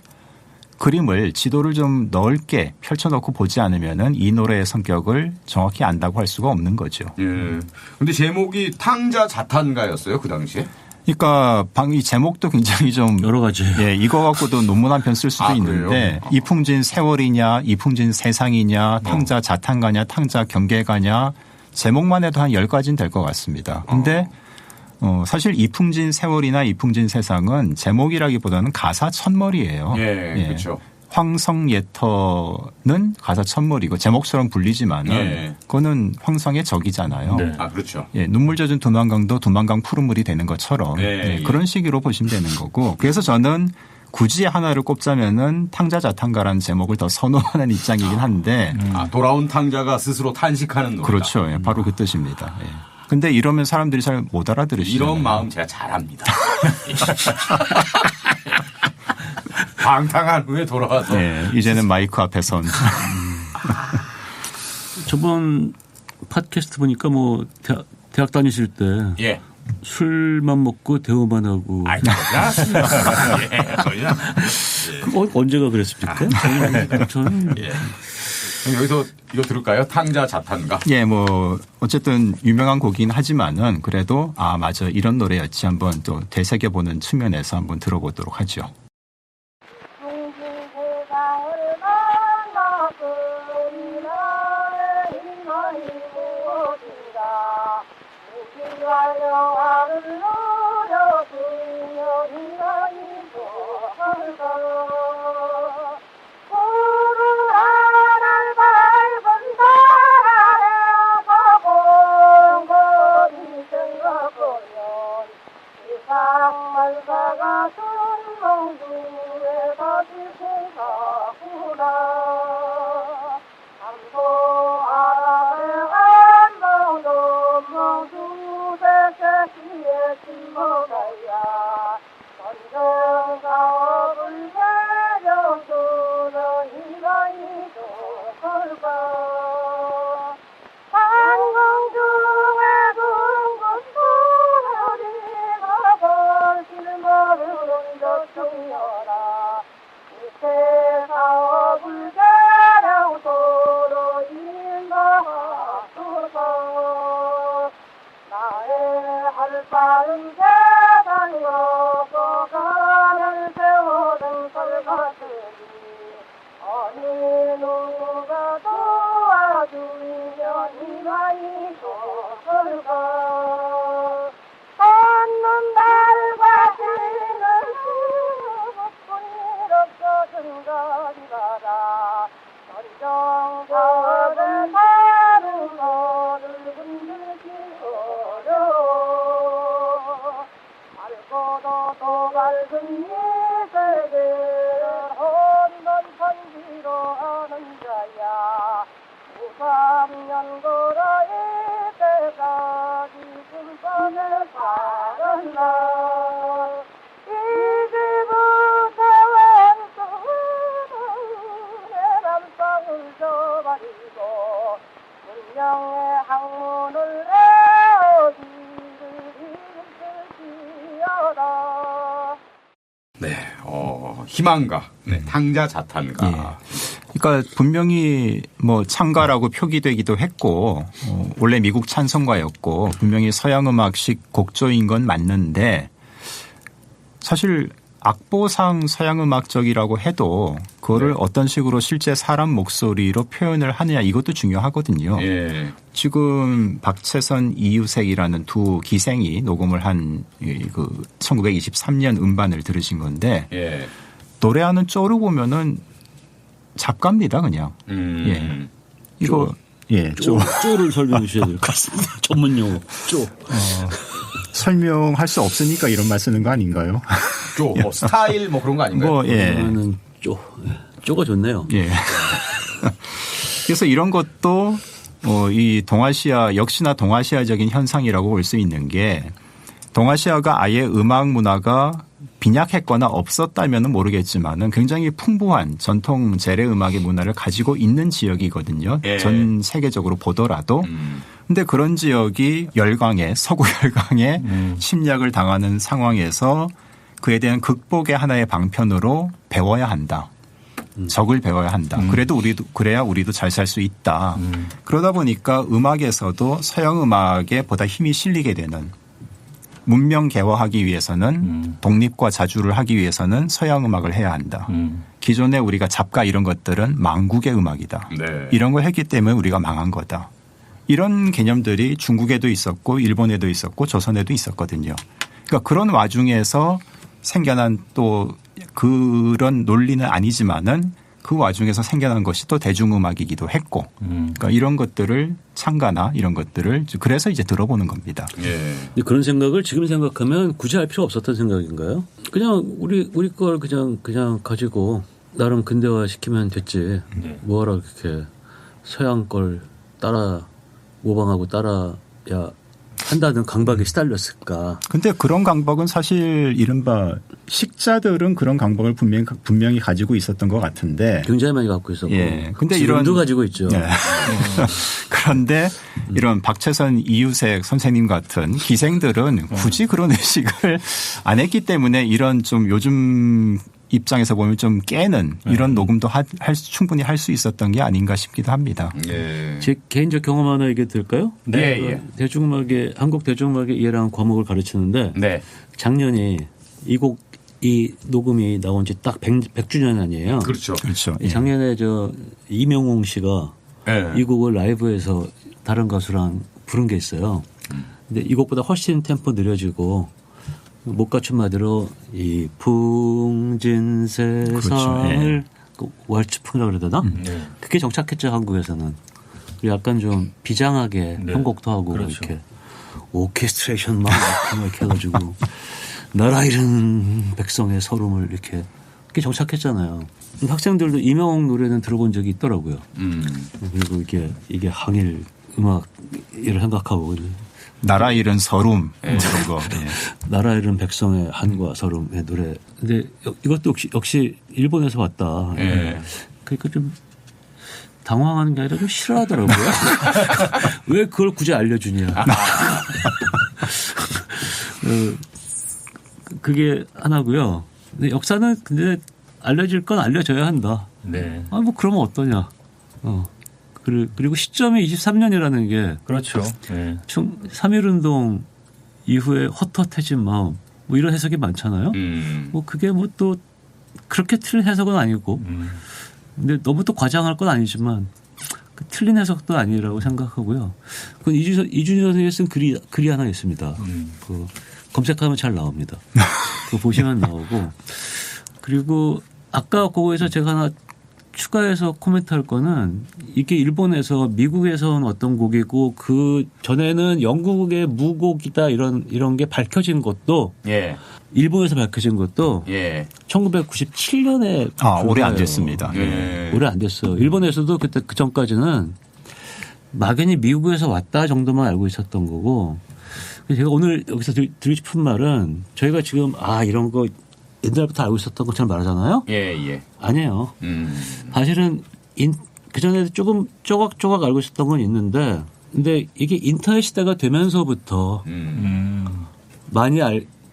그림을 지도를 좀 넓게 펼쳐놓고 보지 않으면은 이 노래의 성격을 정확히 안다고 할 수가 없는 거죠.
근데 제목이 탕자 자탄가였어요 그 당시에?
그러니까 이 제목도 굉장히 좀
여러 가지.
이거 갖고도 논문 한 편 쓸 수도 있는데 이풍진 세월이냐, 이풍진 세상이냐, 탕자 자탄가냐, 탕자 경계가냐 제목만 해도 한 10가지는 될 것 같습니다. 근데 사실 이풍진 세월이나 이풍진 세상은 제목이라기보다는 가사 첫머리예요.
그렇죠.
황성예터는 가사 첫머리고 제목처럼 불리지만은 그거는 황성의 적이잖아요.
그렇죠.
눈물 젖은 두만강도 두만강 푸른물이 되는 것처럼 그런 식으로 보시면 되는 거고 그래서 저는 굳이 하나를 꼽자면은 탕자자탄가라는 제목을 더 선호하는 입장이긴 한데
돌아온 탕자가 스스로 탄식하는 노래.
그렇죠. 바로 그 뜻입니다. 근데 이러면 사람들이 잘 못 알아들으시죠.
이런 마음 제가 잘 압니다. 방탕한 후에 돌아와서.
이제는 마이크 앞에 선.
저번 팟캐스트 보니까 뭐 대학 다니실 때 술만 먹고 대화만 하고. 언제가 그랬습니까? 저는
여기서 이거 들을까요? 탕자 자탄가.
뭐 어쨌든 유명한 곡이긴 하지만은 그래도 맞아 이런 노래였지 한번 또 되새겨보는 측면에서 한번 들어보도록 하죠.
마음 세상으로 가는 세월은 설가으니 어느 누가 도와주면 이마이 좋을까 걷는 달과 지는 수북뿐이 없어진 건가라 전정사를 사는 너를 흔들기 어려워 알고도 또 밝은 이 세계를 혼돈 편지로 하는 자야 3년 걸어 이때까지 꿈꿔내 살았나 이제부터 왼손에 남방을 저버리고 운명의 항문을 에어지를 일으키어라.
네, 희망가, 탕자 자탄가.
예. 그러니까 분명히 뭐 창가라고 표기되기도 했고 원래 미국 찬송가였고 분명히 서양 음악식 곡조인 건 맞는데 사실 악보상 서양 음악적이라고 해도 그거를 어떤 식으로 실제 사람 목소리로 표현을 하느냐 이것도 중요하거든요.
예.
지금 박채선 이유색이라는 두 기생이 녹음을 한 그 1923년 음반을 들으신 건데
예.
노래하는 쪼를 보면은 작가입니다, 그냥. 예. 이거,
쪼를 설명해 주셔야 될 것 같습니다. 전문 용어, 쪼.
설명할 수 없으니까 이런 말 쓰는 거 아닌가요?
쪼, 뭐 스타일 뭐 그런 거 아닌가요?
뭐, 예.
그러면은 쪼. 쪼가 좋네요.
예. 그래서 이런 것도 이 동아시아, 역시나 동아시아적인 현상이라고 볼 수 있는 게 동아시아가 아예 음악 문화가 빈약했거나 없었다면 모르겠지만은 굉장히 풍부한 전통 재래 음악의 문화를 가지고 있는 지역이거든요.
예.
전 세계적으로 보더라도. 근데 그런 지역이 열강에 서구 열강에 침략을 당하는 상황에서 그에 대한 극복의 하나의 방편으로 배워야 한다. 적을 배워야 한다. 그래야 우리도 잘 살 수 있다. 그러다 보니까 음악에서도 서양 음악에 보다 힘이 실리게 되는 문명 개화하기 위해서는 독립과 자주를 하기 위해서는 서양 음악을 해야 한다. 기존에 우리가 잡가 이런 것들은 망국의 음악이다.
네.
이런 걸 했기 때문에 우리가 망한 거다. 이런 개념들이 중국에도 있었고 일본에도 있었고 조선에도 있었거든요. 그러니까 그런 와중에서 생겨난 또 그런 논리는 아니지만은 그 와중에서 생겨난 것이 또 대중음악이기도 했고 그러니까 이런 것들을 창가나 이런 것들을 그래서 이제 들어보는 겁니다.
예. 그런 생각을 지금 생각하면 굳이 할 필요 없었던 생각인가요? 그냥 우리 걸 그냥 가지고 나름 근대화 시키면 됐지. 뭐하러 그렇게 서양 걸 모방하고 따라야 한다는 강박에 시달렸을까.
근데 그런 강박은 사실 이른바 식자들은 그런 강박을 분명히 가지고 있었던 것 같은데.
굉장히 많이 갖고 있었고.
예. 근데
지금도 가지고 있죠.
예. 그런데 이런 박채선 이유색 선생님 같은 기생들은 굳이 그런 의식을 안 했기 때문에 이런 좀 요즘 입장에서 보면 좀 깨는 이런 녹음도 충분히 할 수 있었던 게 아닌가 싶기도 합니다.
예. 제 개인적 경험 하나 얘기 드릴까요?
네. 예.
대중음악의 한국 대중음악의 이해라는 과목을 가르치는데 작년에 이 녹음이 나온 지 딱 100주년 아니에요.
그렇죠.
예.
작년에 이명웅 씨가 이 곡을 라이브에서 다른 가수랑 부른 게 있어요. 근데 이 곡보다 훨씬 템포 느려지고 못 갖춘 말대로 이 풍진 세상을 왈츠풍이라고 그러나 그게 정착했죠 한국에서는. 그리고 약간 좀 비장하게 편곡도 하고 이렇게 오케스트레이션 막 이렇게 해가지고 나라 잃은 백성의 서름을 이렇게 그게 정착했잖아요. 학생들도 이명웅 노래는 들어본 적이 있더라고요. 그리고 이게 항일 음악이라 생각하고
나라 잃은 서름 그런 거.
나라 잃은 백성의 한과 서름의 노래. 근데 이것도 역시 일본에서 왔다. 그러니까 좀 당황하는 게 아니라 좀 싫어하더라고요. 왜 그걸 굳이 알려주냐. 그게 하나고요. 근데 역사는 근데 알려질 건 알려줘야 한다.
네.
뭐 그러면 어떠냐. 그리고 시점이 23년이라는 게
그렇죠. 네.
3.1운동 이후에 헛헛해진 마음 뭐 이런 해석이 많잖아요. 뭐 그게 뭐 또 그렇게 틀린 해석은 아니고 근데 너무 또 과장할 건 아니지만 그 틀린 해석도 아니라고 생각하고요. 그건 이준희 선생님이 쓴 글이 하나 있습니다. 그 검색하면 잘 나옵니다. 그거 보시면 나오고 그리고 아까 그거에서 제가 하나 추가해서 코멘트할 거는 이게 일본에서 미국에서 온 어떤 곡이고 그 전에는 영국의 무곡이다 이런 게 밝혀진 것도
예.
일본에서 밝혀진 것도
예.
1997년에
오래 안 됐습니다.
예.
오래 안 됐어요. 일본에서도 그때 그 전까지는 막연히 미국에서 왔다 정도만 알고 있었던 거고 제가 오늘 여기서 드리고 싶은 말은 저희가 지금 이런 거 옛날부터 알고 있었던 것처럼 말하잖아요.
예.
아니에요. 사실은 그전에도 조금 조각조각 알고 있었던 건 있는데 근데 이게 인터넷 시대가 되면서부터 많이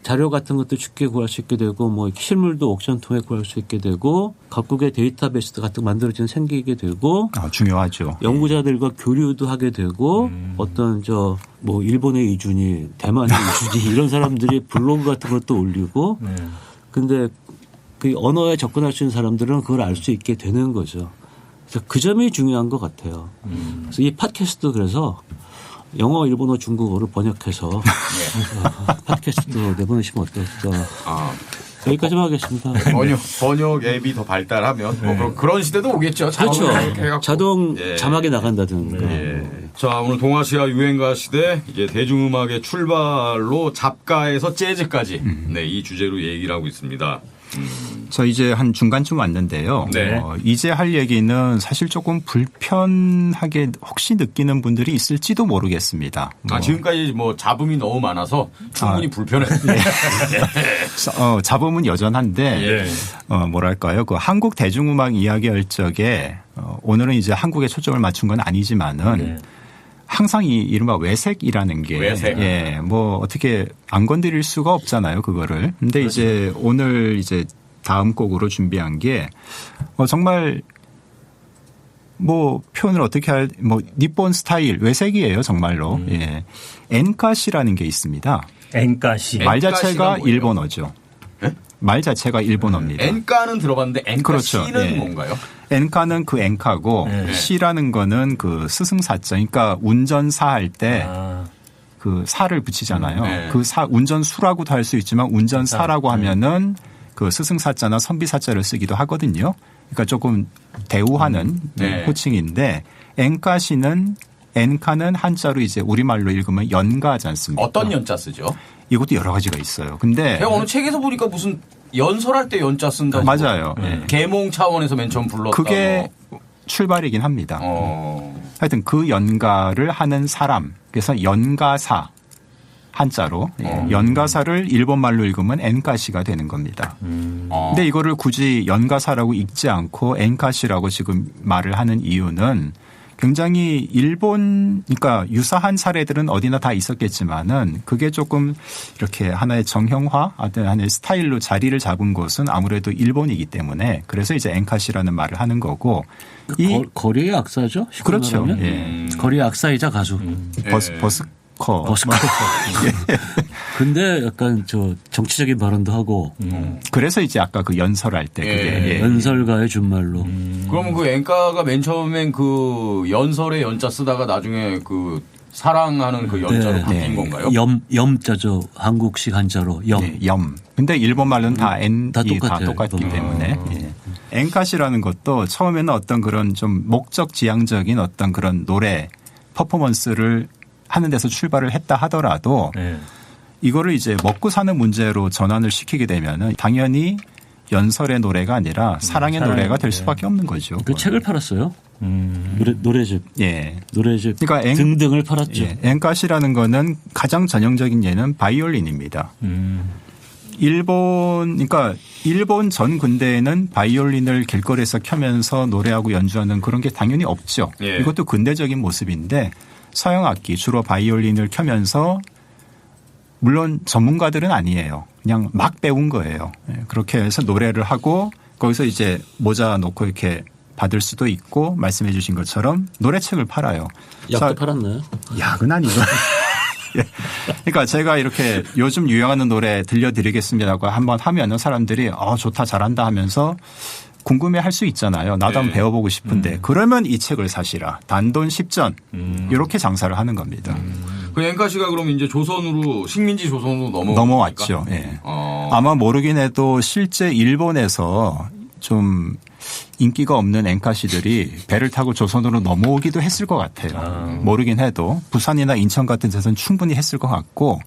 자료 같은 것도 쉽게 구할 수 있게 되고 뭐 실물도 옥션 통해 구할 수 있게 되고 각국의 데이터베이스 같은 거 만들어지는 생기게 되고
중요하죠.
연구자들과 교류도 하게 되고 어떤 뭐 일본의 이준희, 대만의 이준희 이런 사람들이 블로그 같은 것도 올리고 근데 그 언어에 접근할 수 있는 사람들은 그걸 알 수 있게 되는 거죠. 그래서 그 점이 중요한 것 같아요. 그래서 이 팟캐스트도 그래서 영어, 일본어, 중국어를 번역해서 팟캐스트도 내보내시면 어떨까. 여기까지만 하겠습니다.
번역 앱이 더 발달하면 뭐 그런 시대도 오겠죠.
그렇죠. 자동 자막이 나간다든가.
자, 오늘 동아시아 유행가 시대 이제 대중음악의 출발로 잡가에서 재즈까지 이 주제로 얘기를 하고 있습니다.
저 이제 한 중간쯤 왔는데요.
네.
이제 할 얘기는 사실 조금 불편하게 혹시 느끼는 분들이 있을지도 모르겠습니다.
지금까지 뭐 잡음이 너무 많아서 충분히 불편했어요.
잡음은 여전한데 뭐랄까요? 그 한국 대중음악 이야기할 적에 오늘은 이제 한국에 초점을 맞춘 건 아니지만은 항상 이 이른바 외색이라는 게 뭐 어떻게 안 건드릴 수가 없잖아요, 그거를. 근데 이제 오늘 이제 다음 곡으로 준비한 게 정말 뭐 표현을 어떻게 뭐 니폰 스타일 외색이에요, 정말로. 엔카시라는 게 있습니다.
엔카시.
말 자체가 일본어죠. 말 자체가 일본어입니다.
엔카는 들어봤는데 엔카
그렇죠.
시는 뭔가요?
엔카는 그 엔카고 시라는 거는 그 스승사자. 그러니까 운전사 할 때 그 사를 붙이잖아요. 그 운전수라고도 할 수 있지만 운전사라고 하면은 그 스승사자나 선비사자를 쓰기도 하거든요. 그러니까 조금 대우하는 호칭인데 엔카시는 엔카는 한자로 이제 우리말로 읽으면 연가지 않습니까?
어떤 연자 쓰죠?
이것도 여러 가지가 있어요. 근데
제가 어느 책에서 보니까 무슨 연설할 때 연자 쓴다고.
맞아요.
계몽 차원에서 맨 처음 불렀다고.
그게 출발이긴 합니다. 하여튼 그 연가를 하는 사람. 그래서 연가사 한자로 연가사를 일본말로 읽으면 엔카시가 되는 겁니다. 근데 이거를 굳이 연가사라고 읽지 않고 엔카시라고 지금 말을 하는 이유는 굉장히 그러니까 유사한 사례들은 어디나 다 있었겠지만은 그게 조금 이렇게 하나의 정형화, 하나의 스타일로 자리를 잡은 곳은 아무래도 일본이기 때문에 그래서 이제 엔카시라는 말을 하는 거고.
거리의 악사죠?
그렇죠.
거리의 악사이자 가수.
버스커.
근데 약간 정치적인 발언도 하고.
그래서 이제 아까 그 연설할 때 그게
연설가의 준말로.
그러면 그 엔카가 맨 처음엔 그 연설의 연자 쓰다가 나중에 그 사랑하는 그 연자로 바뀐 건가요?
염자죠. 한국식 한자로 염.
근데 일본 말로는 다 똑같기 때문에. 엔카시라는 것도 처음에는 어떤 그런 좀 목적 지향적인 어떤 그런 노래 퍼포먼스를 하는 데서 출발을 했다 하더라도 이거를 이제 먹고 사는 문제로 전환을 시키게 되면은 당연히 연설의 노래가 아니라 사랑의 노래가 될 수밖에 없는 거죠.
그 책을 팔았어요. 노래집. 노래집.
그러니까
등등을 팔았죠.
엔카시라는 거는 가장 전형적인 예는 바이올린입니다. 그러니까 일본 전 근대에는 바이올린을 길거리에서 켜면서 노래하고 연주하는 그런 게 당연히 없죠. 이것도 근대적인 모습인데 서양 악기 주로 바이올린을 켜면서 물론 전문가들은 아니에요. 그냥 막 배운 거예요. 그렇게 해서 노래를 하고 거기서 이제 모자 놓고 이렇게 받을 수도 있고 말씀해 주신 것처럼 노래책을 팔아요.
약도 팔았나요?
약은 아니죠. 예. 그러니까 제가 이렇게 요즘 유행하는 노래 들려드리겠습니다고 한번 하면은 사람들이 좋다 잘한다 하면서 궁금해할 수 있잖아요. 나도 한번 배워보고 싶은데 그러면 이 책을 사시라. 단돈 10전 이렇게 장사를 하는 겁니다.
그 엔카시가 그럼 이제 조선으로 식민지 조선으로
넘어왔죠. 예. 아마 모르긴 해도 실제 일본에서 좀 인기가 없는 엔카시들이 배를 타고 조선으로 넘어오기도 했을 것 같아요. 모르긴 해도 부산이나 인천 같은 데서는 충분히 했을 것 같고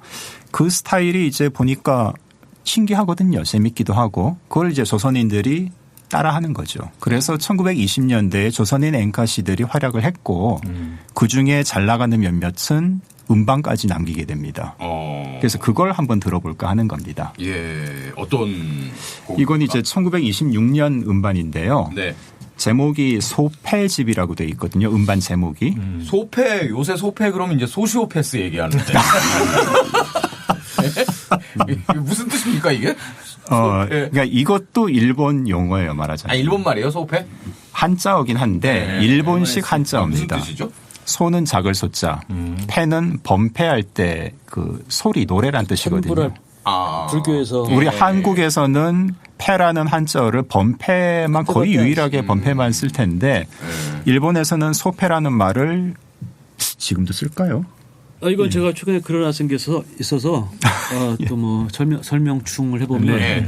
그 스타일이 이제 보니까 신기하거든요. 재밌기도 하고 그걸 이제 조선인들이 따라하는 거죠. 그래서 1920년대에 조선인 엔카시들이 활약을 했고 그중에 잘 나가는 몇몇은 음반까지 남기게 됩니다. 그래서 그걸 한번 들어볼까 하는 겁니다.
예, 어떤 곡입니까?
이건 이제 1926년 음반인데요. 네. 제목이 소패집이라고 돼 있거든요. 음반 제목이.
소패, 요새 소패 그러면 이제 소시오패스 얘기하는데. 무슨 뜻입니까 이게?
그러니까 이것도 일본 용어예요, 말하자면.
일본 말이에요, 소패?
한자어긴 한데 일본식 한자어입니다.
무슨 뜻이죠?
소는 작을 소자, 패는 범패할 때 그 소리, 노래란 뜻이거든요.
불교에서
우리 한국에서는 패라는 한자어를 범패만 거의 유일하게 범패만 쓸 텐데 일본에서는 소패라는 말을 지금도 쓸까요?
이건 제가 최근에 글을 하나 쓴 게 있어서 또 뭐 설명충을 해보면
네.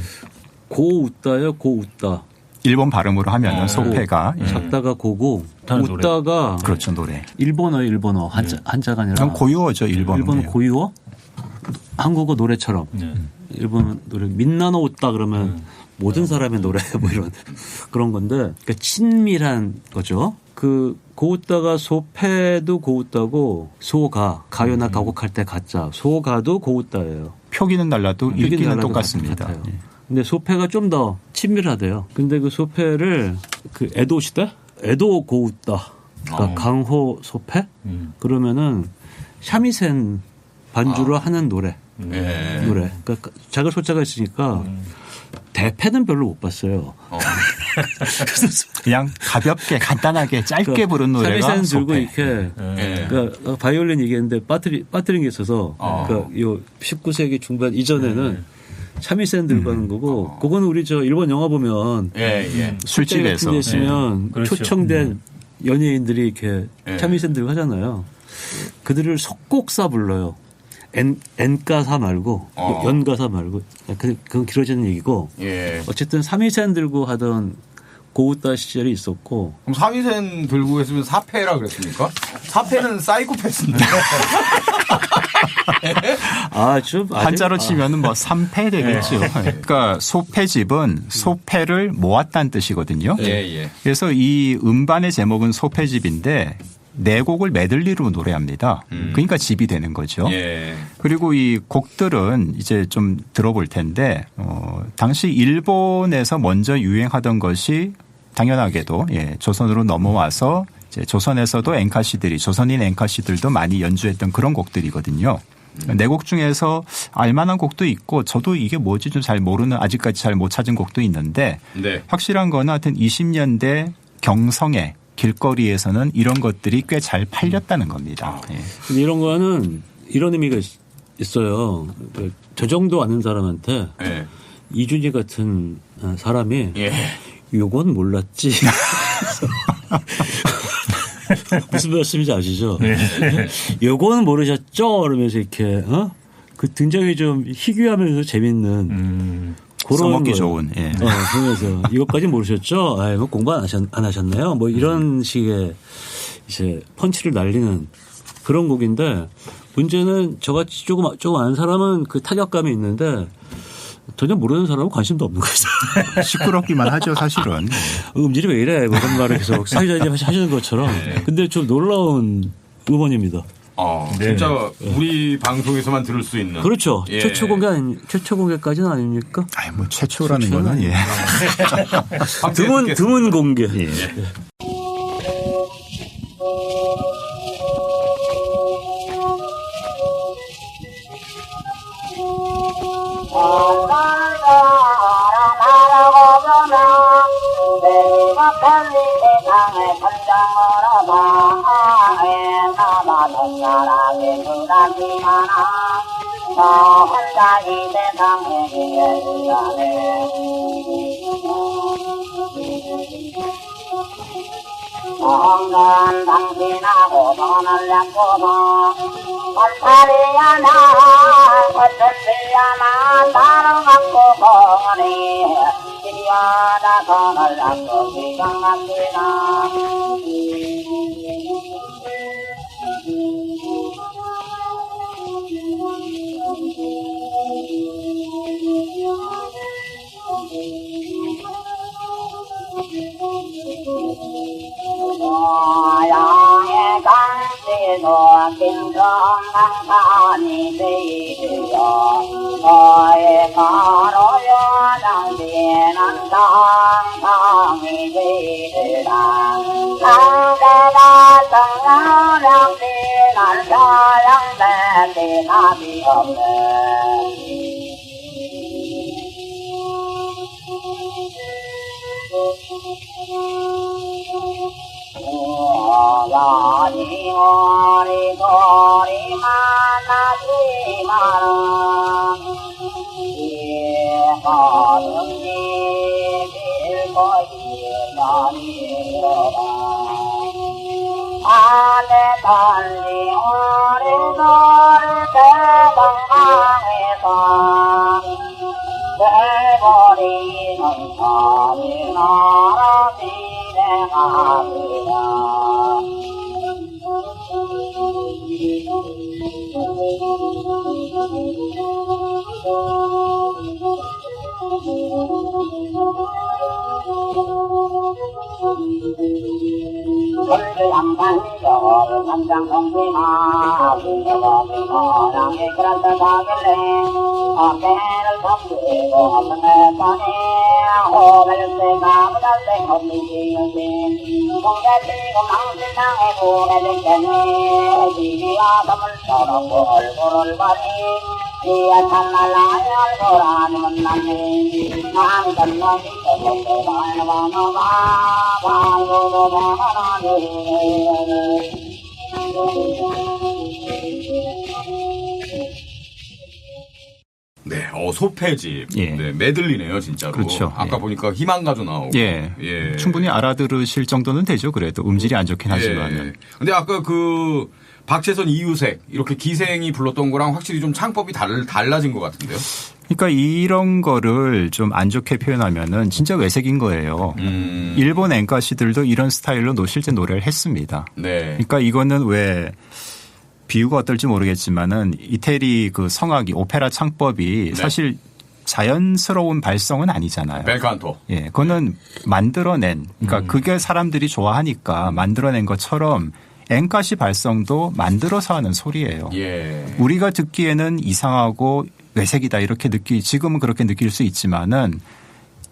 고 웃다요, 고 웃다.
일본 발음으로 하면은 소패가
작다가 고고 웃다가
그렇죠 노래.
일본어 한자가 아니라
고유어죠 일본어.
일본 고유어? 한국어 노래처럼 일본 노래 민나노 웃다 그러면 모든 사람의 노래 뭐 이런 그런 건데 그러니까 친밀한 거죠. 그 고웃다가 소패도 고웃다고 가요나 가곡할 때 가짜 소가도 고웃다예요.
표기는 달라도 읽기는 똑같습니다.
근데 소패가 좀 더 친밀하대요. 근데 그 소패를 그 에도 시대 에도 고웃다 그러니까 강호 소패 그러면은 샤미센 반주로 하는 노래. 그러니까 작은 소자가 있으니까 대패는 별로 못 봤어요.
그냥 가볍게 간단하게 짧게 부른 노래가
샤미센 들고 이렇게 그러니까 바이올린 얘기했는데 빠뜨린 게 있어서 그러니까 요 19세기 중반 이전에는 샤미센 들고 하는 거고 그거는 우리 저 일본 영화 보면 술집에서 있으면 그렇죠. 초청된 연예인들이 이렇게 샤미센 들고 하잖아요. 그들을 속곡사 불러요. N가사 말고 연가사 말고 그건 길어지는 얘기고 어쨌든 삼위센 들고 하던 고우따 시절이 있었고
그럼 삼위센 들고 했으면 사패라 그랬습니까? 사패는 사이코패스인데
좀 한자로 치면은 뭐 삼패 되겠죠. 그러니까 소패집은 소패를 모았다는 뜻이거든요. 그래서 이 음반의 제목은 소패집인데 네 곡을 메들리로 노래합니다. 그러니까 집이 되는 거죠. 그리고 이 곡들은 이제 좀 들어볼 텐데 당시 일본에서 먼저 유행하던 것이 당연하게도 조선으로 넘어와서 이제 조선에서도 엔카시들이 조선인 엔카시들도 많이 연주했던 그런 곡들이거든요. 네 곡 중에서 알만한 곡도 있고 저도 이게 뭐지 좀 잘 모르는 아직까지 잘 못 찾은 곡도 있는데 확실한 거는 하여튼 20년대 경성에 길거리에서는 이런 것들이 꽤 잘 팔렸다는 겁니다.
근데 이런 거는 이런 의미가 있어요. 저 정도 아는 사람한테 이준희 같은 사람이 요건 몰랐지. 무슨 말씀인지 아시죠? 요건 모르셨죠? 그러면서 이렇게 그 굉장히 좀 희귀하면서 재밌는 그런
써먹기 좋은.
그러면서 이것까지 모르셨죠? 뭐 공부 안 하셨나요? 뭐 이런 식의 이제 펀치를 날리는 그런 곡인데 문제는 저같이 조금 아는 사람은 그 타격감이 있는데 전혀 모르는 사람은 관심도 없는 거죠.
시끄럽기만 하죠, 사실은.
음질이 왜 이래? 뭐 이런 말을 계속 사회자님 하시는 것처럼. 근데 좀 놀라운 음원입니다.
진짜 우리 방송에서만 들을 수 있는.
그렇죠. 최초 공개까지는 아닙니까?
뭐 최초라는 거는
드문 공개.
사람이 눈감이 많아 혼자 이 세상에 살네 정건 당신하고 돈을 냈고도 건탈이야 난 건탈이야 난 나를 갖고 보니 길이야나 돈을 냈고 기경납니다 양의 강지도 김정강산이 되리요 너의 가로요 장비는 당당히 되리라 상대가 성령량비 날자양대 대답이 없네 야니 오리 도리 만나지 마라 예하는지 빌고이 야니로라 안에 달리 오리 도리 대방항에서 내버리는 밤이 나라 비행하리라 양반적을 삼장성비나 우여범이고 양이 그란다 가길래 어깨를 덮이고 없는 거니 호벨세가 부달생 없는지 공개치고 망신당해 보내겠니 지기와 덤을 써놓고 얼굴을 보니 이야 참말라 열보라니 못났니 난 건너기 때문에 말와너가 방구도 방하나니
네, 소패집. 예. 네, 메들리네요, 진짜로.
그렇죠.
아까
예.
보니까 희망가도 나오고.
예. 예. 충분히 알아들으실 정도는 되죠. 그래도 음질이 안 좋긴 하지만은.
예. 근데 아까 그 박재선 이유색 이렇게 기생이 불렀던 거랑 확실히 좀 창법이 달라진 것 같은데요.
그러니까 이런 거를 좀 안 좋게 표현하면은 진짜 외색인 거예요. 일본 엔카시들도 이런 스타일로 실제 노래를 했습니다. 네. 그러니까 이거는 왜 비유가 어떨지 모르겠지만은 이태리 그 성악이 오페라 창법이 네. 사실 자연스러운 발성은 아니잖아요.
벨칸토.
예, 그거는 만들어낸. 그러니까 그게 사람들이 좋아하니까 만들어낸 것처럼 엔카시 발성도 만들어서 하는 소리예요. 예. 우리가 듣기에는 이상하고 외색이다 이렇게 지금은 그렇게 느낄 수 있지만은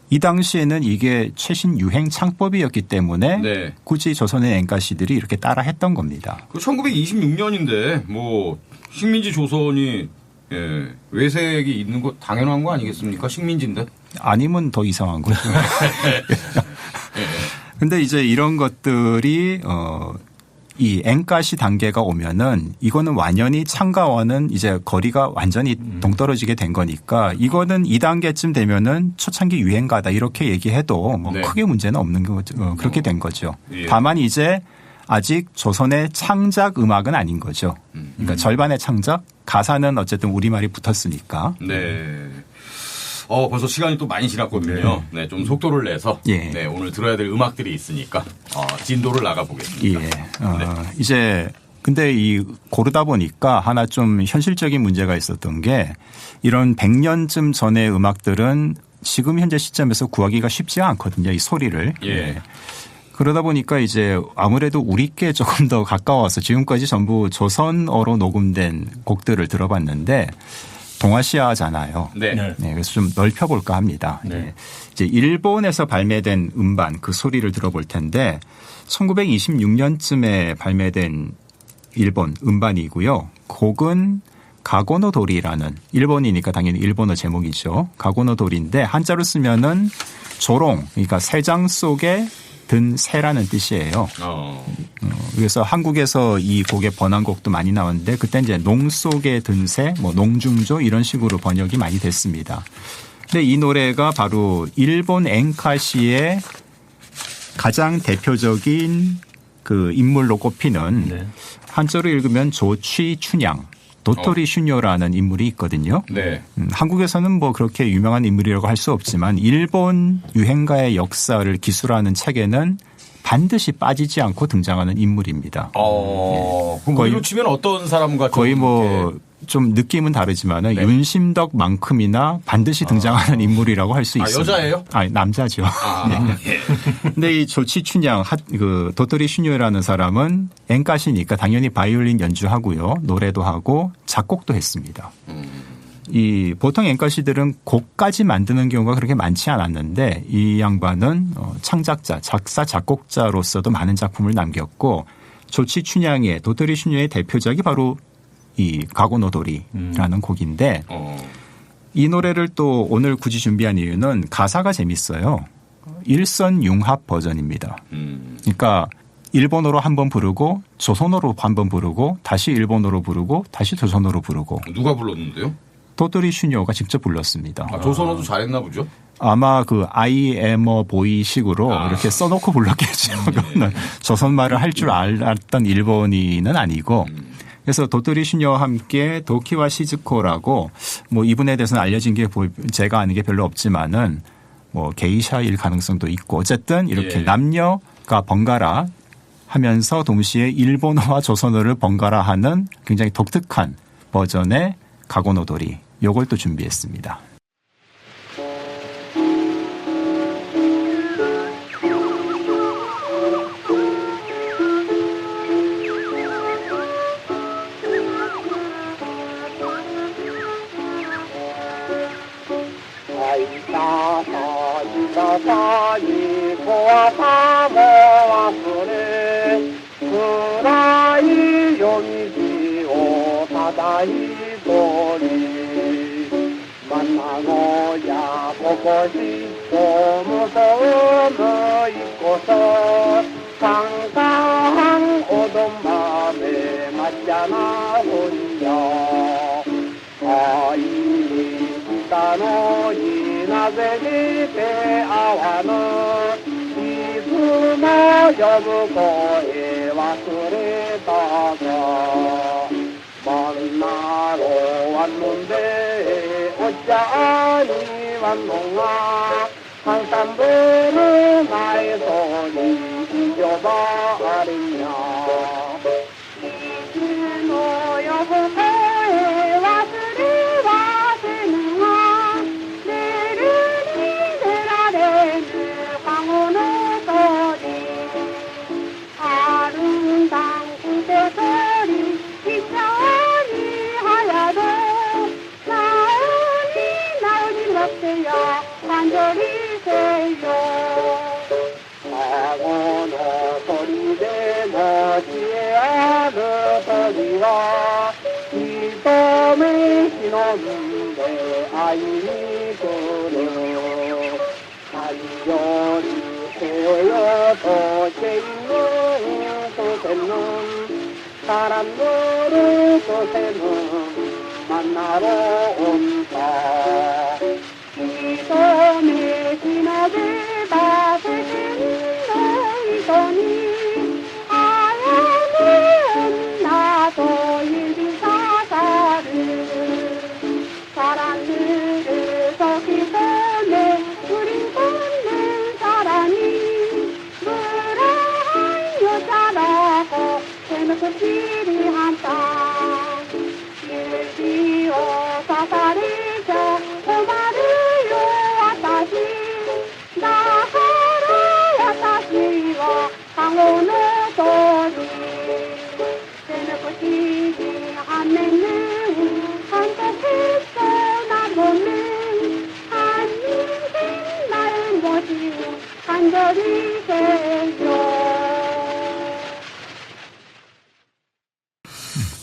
이 당시에는 이게 최신 유행 창법이었기 때문에 네. 굳이 조선의 엔카시들이 이렇게 따라 했던 겁니다.
1926년인데 뭐 식민지 조선이 예, 외색이 있는 거 당연한 거 아니겠습니까? 식민지인데.
아니면 더 이상한 거죠. 그런데 이제 이런 것들이 이 엔카시 단계가 오면은 이거는 완연히 창가와는 이제 거리가 완전히 동떨어지게 된 거니까 이거는 2단계쯤 되면은 초창기 유행가다 이렇게 얘기해도 뭐 네. 크게 문제는 없는 거죠. 그렇게 된 거죠. 예. 다만 이제 아직 조선의 창작 음악은 아닌 거죠. 그러니까 절반의 창작, 가사는 어쨌든 우리말이 붙었으니까.
네. 벌써 시간이 또 많이 지났거든요. 네, 좀 속도를 내서 예. 네, 오늘 들어야 될 음악들이 있으니까 진도를 나가 보겠습니다.
예. 네. 이제 근데 이 고르다 보니까 하나 좀 현실적인 문제가 있었던 게 이런 100년쯤 전의 음악들은 지금 현재 시점에서 구하기가 쉽지가 않거든요. 이 소리를. 예. 네. 그러다 보니까 이제 아무래도 우리께 조금 더 가까워서 지금까지 전부 조선어로 녹음된 곡들을 들어봤는데 동아시아잖아요. 네. 네. 그래서 좀 넓혀볼까 합니다. 네. 이제 일본에서 발매된 음반 그 소리를 들어볼 텐데 1926년쯤에 발매된 일본 음반이고요. 곡은 가고노도리라는 일본이니까 당연히 일본어 제목이죠. 가고노도리인데 한자로 쓰면은 조롱, 그러니까 새 장 속에 든 새라는 뜻이에요. 그래서 한국에서 이 곡의 번안곡도 많이 나왔는데 그때 이제 농 속에 든 새, 뭐 농중조 이런 식으로 번역이 많이 됐습니다. 근데 이 노래가 바로 일본 엔카시의 가장 대표적인 그 인물로 꼽히는 네. 한자로 읽으면 조취춘양, 도토리 슈뇨라는 인물이 있거든요. 네. 한국에서는 뭐 그렇게 유명한 인물이라고 할 수 없지만 일본 유행가의 역사를 기술하는 책에는 반드시 빠지지 않고 등장하는 인물입니다.
그럼 거의 치면 어떤 사람과
거의 뭐 좀 느낌은 다르지만 네. 윤심덕만큼이나 반드시 등장하는 인물이라고 할 수 있습니다.
여자예요?
남자죠. 네. 근데 이 조치춘양 그 도토리 슈뇨라는 사람은 엔카시니까 당연히 바이올린 연주하고요. 노래도 하고 작곡도 했습니다. 이 보통 엔카시들은 곡까지 만드는 경우가 그렇게 많지 않았는데 이 양반은 창작자, 작사, 작곡자로서도 많은 작품을 남겼고 조치춘양의 도토리 슈뇨의 대표작이 바로 이 가고노도리라는 곡인데 이 노래를 또 오늘 굳이 준비한 이유는 가사가 재밌어요. 일선융합 버전입니다. 그러니까 일본어로 한 번 부르고 조선어로 한 번 부르고 다시 일본어로 부르고 다시 조선어로 부르고.
누가 불렀는데요?
도토리 슈뇨가 직접 불렀습니다.
조선어도 잘했나 보죠?
아마 그 I am a boy 식으로 이렇게 써놓고 불렀겠죠. 그거는 조선말을 할 줄 알았던 일본인은 아니고 그래서 도토리 슈뇨와 함께 도키와 시즈코라고 뭐 이분에 대해서는 알려진 게 제가 아는 게 별로 없지만은 뭐 게이샤일 가능성도 있고 어쨌든 이렇게 남녀가 번갈아 하면서 동시에 일본어와 조선어를 번갈아 하는 굉장히 독특한 버전의 가고노도리 요걸 또 준비했습니다.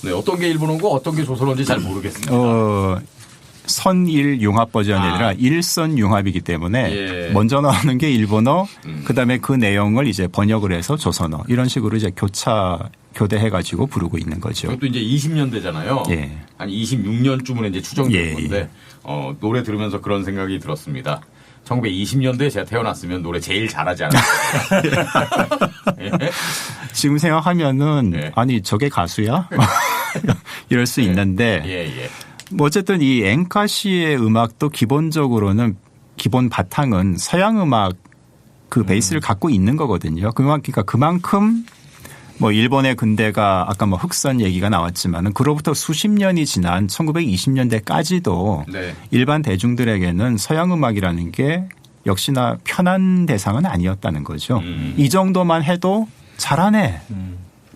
네, 어떤 게 일본어고 어떤 게 조선어인지 잘 모르겠습니다.
선일 융합 버전이 아니라 일선 융합이기 때문에 먼저 나오는 게 일본어, 그다음에 그 내용을 이제 번역을 해서 조선어 이런 식으로 이제 교대해가지고 부르고 있는 거죠.
그것도 이제 20년대잖아요. 한 26년쯤은 이제 추정되는 건데 노래 들으면서 그런 생각이 들었습니다. 1920년대에 제가 태어났으면 노래 제일 잘하지 않았을까.
지금 생각하면은 아니 저게 가수야? 이럴 수 있는데 뭐 어쨌든 이 엔카시의 음악도 기본적으로는 기본 바탕은 서양 음악 그 베이스를 갖고 있는 거거든요. 그러니까 그만큼 뭐 일본의 근대가 아까 뭐 흑선 얘기가 나왔지만은 그로부터 수십 년이 지난 1920년대까지도 일반 대중들에게는 서양 음악이라는 게 역시나 편한 대상은 아니었다는 거죠. 이 정도만 해도 잘하네.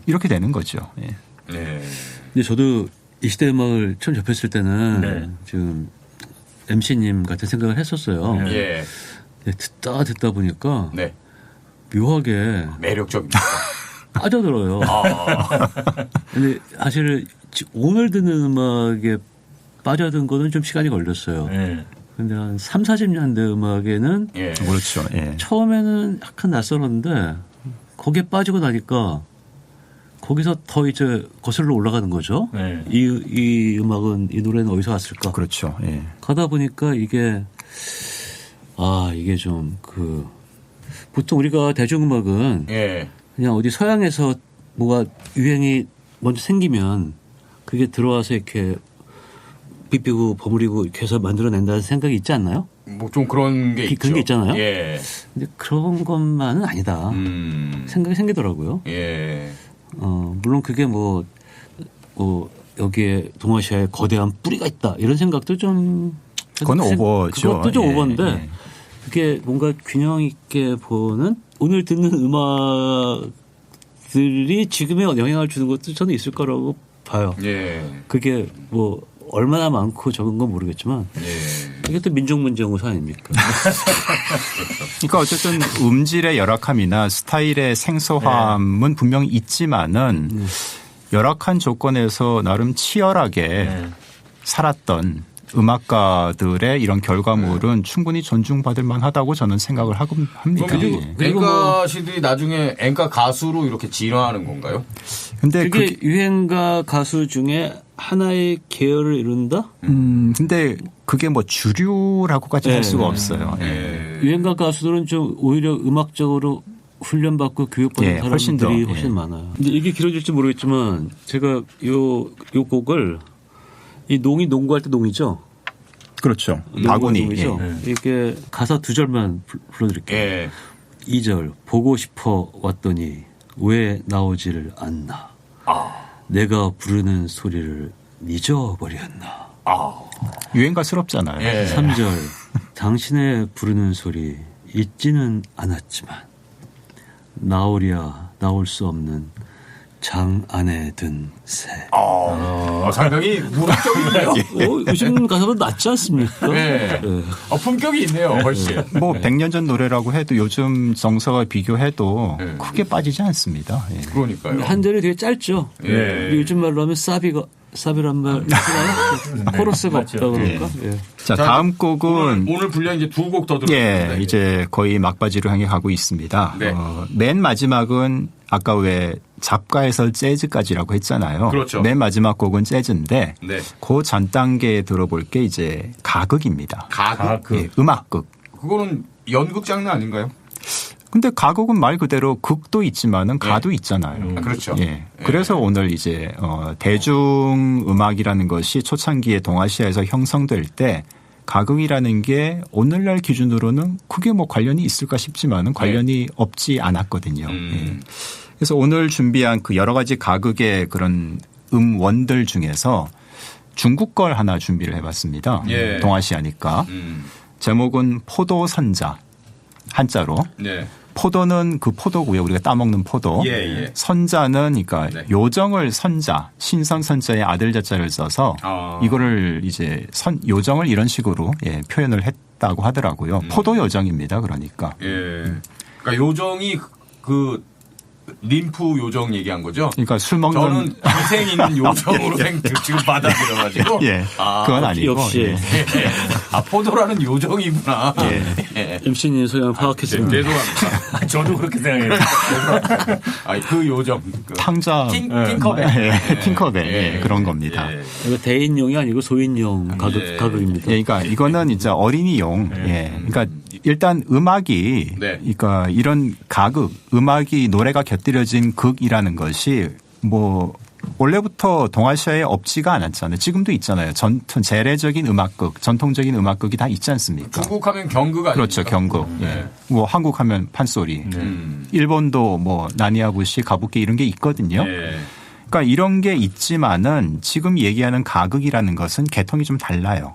이렇게 되는 거죠.
근데 저도 이 시대 음악을 처음 접했을 때는 지금 MC님 같은 생각을 했었어요. 듣다 보니까 묘하게
매력적입니다.
빠져들어요. 근데 사실 오늘 듣는 음악에 빠져든 거는 좀 시간이 걸렸어요. 근데 한 3, 40년대 음악에는
그렇죠.
처음에는 약간 낯설었는데 거기에 빠지고 나니까 거기서 더 이제 거슬러 올라가는 거죠. 이 음악은 이 노래는 어디서 왔을까?
그렇죠.
가다 보니까 이게 좀 보통 우리가 대중음악은 그냥 어디 서양에서 뭐가 유행이 먼저 생기면 그게 들어와서 이렇게 삐삐고 버무리고 이렇게 해서 만들어낸다는 생각이 있지 않나요?
뭐 좀 그런 게 있죠.
그런 게 있잖아요. 근데 그런 것만은 아니다. 생각이 생기더라고요. 물론 그게 뭐 여기에 동아시아에 거대한 뿌리가 있다 이런 생각도 좀
그건 오버죠.
그것도 좀 오버인데 그게 뭔가 균형 있게 보는 오늘 듣는 음악들이 지금에 영향을 주는 것도 저는 있을 거라고 봐요. 그게 뭐 얼마나 많고 적은 건 모르겠지만 이게 또 민족 문제 용어사 아닙니까?
그러니까 어쨌든 음질의 열악함이나 스타일의 생소함은 분명히 있지만은 열악한 조건에서 나름 치열하게 살았던 음악가들의 이런 결과물은 충분히 존중받을 만하다고 저는 생각을 합니다.
그리고 엔카시들이 나중에 엔카 가수로 이렇게 진화하는 건가요?
근데 그게 유행가 가수 중에 하나의 계열을 이룬다?
근데 그게 뭐 주류라고까지 할 수가 없어요.
유행가 가수들은 좀 오히려 음악적으로 훈련받고 교육받은 사람들이 훨씬 많아요. 근데 이게 길어질지 모르겠지만 제가 요 곡을 이 농이 농구할 때 농이죠?
그렇죠. 바구니.
이게 가사 두 절만 불러드릴게요. 2절 보고 싶어 왔더니 왜 나오지를 않나. 내가 부르는 소리를 잊어버렸나.
유행가스럽잖아요.
3절 당신의 부르는 소리 잊지는 않았지만 나오랴 나올 수 없는 장 안에 든 새.
상당히 문학적이네요.
요즘 가사보다 낫지 않습니까?
품격이 있네요, 훨씬.
뭐 100년 전 노래라고 해도 요즘 정서와 비교해도 크게 빠지지 않습니다.
그러니까요.
한 절이 되게 짧죠. 요즘 말로 하면 사비란 말 코러스가 없다고 그럴까?
자, 다음 곡은
오늘 분량 이제 두 곡 더 들었는데
이제 거의 막바지로 향해 가고 있습니다. 맨 마지막은 아까 왜 잡가에서 재즈까지라고 했잖아요.
그렇죠.
맨 마지막 곡은 재즈인데 그 전 단계에 들어볼 게 이제 가극입니다.
가극.
음악극.
그거는 연극 장르 아닌가요?
근데 가곡은 말 그대로 극도 있지만은 가도 있잖아요.
그렇죠.
그래서 오늘 이제 대중 음악이라는 것이 초창기에 동아시아에서 형성될 때 가극이라는 게 오늘날 기준으로는 크게 뭐 관련이 있을까 싶지만은 관련이 없지 않았거든요. 그래서 오늘 준비한 그 여러 가지 가극의 그런 음원들 중에서 중국 걸 하나 준비를 해봤습니다. 동아시아니까. 제목은 포도선자. 한자로. 포도는 그 포도고요. 우리가 따먹는 포도. 선자는 그러니까 요정을 선자, 신선선자의 아들 자자를 써서 이거를 이제 요정을 이런 식으로 표현을 했다고 하더라고요. 포도 요정입니다. 그러니까.
그러니까 요정이 그 림프 요정 얘기한 거죠?
그러니까 술 먹는
저는 위생 있는 요정으로 지금 받아들여가지고.
예. 그건 아니고.
역시.
예. 포도라는 요정이구나.
예. MC님 소양 파악했습니다.
죄송합니다.
저도 그렇게 생각해요.
그 요정.
탕자.
팅커벨.
팅커벨. 그런 겁니다.
이거 대인용이 아니고 소인용 가극입니다.
그러니까 이거는 이제 어린이용. 그러니까 일단 음악이 그러니까 이런 가극, 음악이 노래가 곁들여진 극이라는 것이 뭐 원래부터 동아시아에 없지가 않았잖아요. 지금도 있잖아요. 재래적인 음악극, 전통적인 음악극이 다 있지 않습니까?
중국하면 경극 아닙니까?
그렇죠. 경극. 뭐 한국하면 판소리. 일본도 뭐 나니아부시, 가부키 이런 게 있거든요. 그러니까 이런 게 있지만은 지금 얘기하는 가극이라는 것은 계통이 좀 달라요.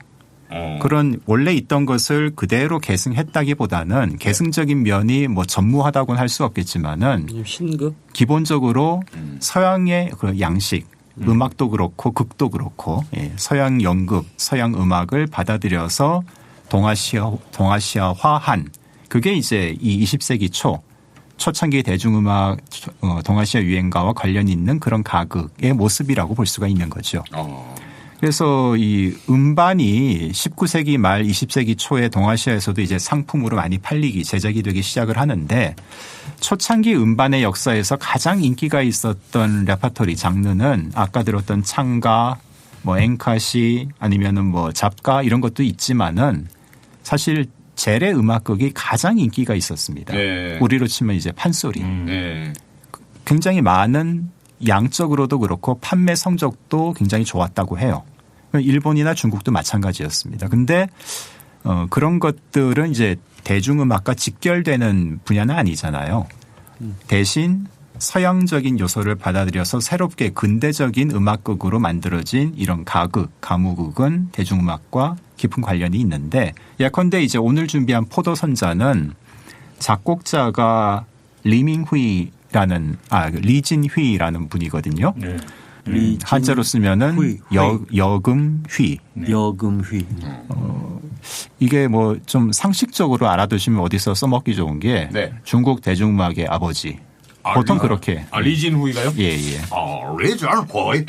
그런 원래 있던 것을 그대로 계승했다기보다는 계승적인 면이 뭐 전무하다고는 할 수 없겠지만은
신극
기본적으로 서양의 그 양식 음악도 그렇고 극도 그렇고 서양 연극, 서양 음악을 받아들여서 동아시아화한 그게 이제 이 20세기 초창기 대중음악 동아시아 유행가와 관련이 있는 그런 가극의 모습이라고 볼 수가 있는 거죠. 그래서 이 음반이 19세기 말 20세기 초에 동아시아에서도 이제 상품으로 많이 팔리기 제작이 되기 시작을 하는데 초창기 음반의 역사에서 가장 인기가 있었던 레퍼토리 장르는 아까 들었던 창가, 뭐 엔카시 아니면은 뭐 잡가 이런 것도 있지만은 사실 재래 음악극이 가장 인기가 있었습니다. 우리로 치면 이제 판소리. 굉장히 많은 양적으로도 그렇고 판매 성적도 굉장히 좋았다고 해요. 일본이나 중국도 마찬가지였습니다. 근데 그런 것들은 이제 대중음악과 직결되는 분야는 아니잖아요. 대신 서양적인 요소를 받아들여서 새롭게 근대적인 음악극으로 만들어진 이런 가극, 가무극은 대중음악과 깊은 관련이 있는데 예컨대 이제 오늘 준비한 포도선자는 작곡자가 리진휘라는 분이거든요. 한자로 쓰면은 여금휘.
여금휘.
이게 뭐 좀 상식적으로 알아두시면 어디서 써먹기 좋은 게 중국 대중음악의 아버지. 보통 그렇게.
리진후이가요?
예.
리진후이.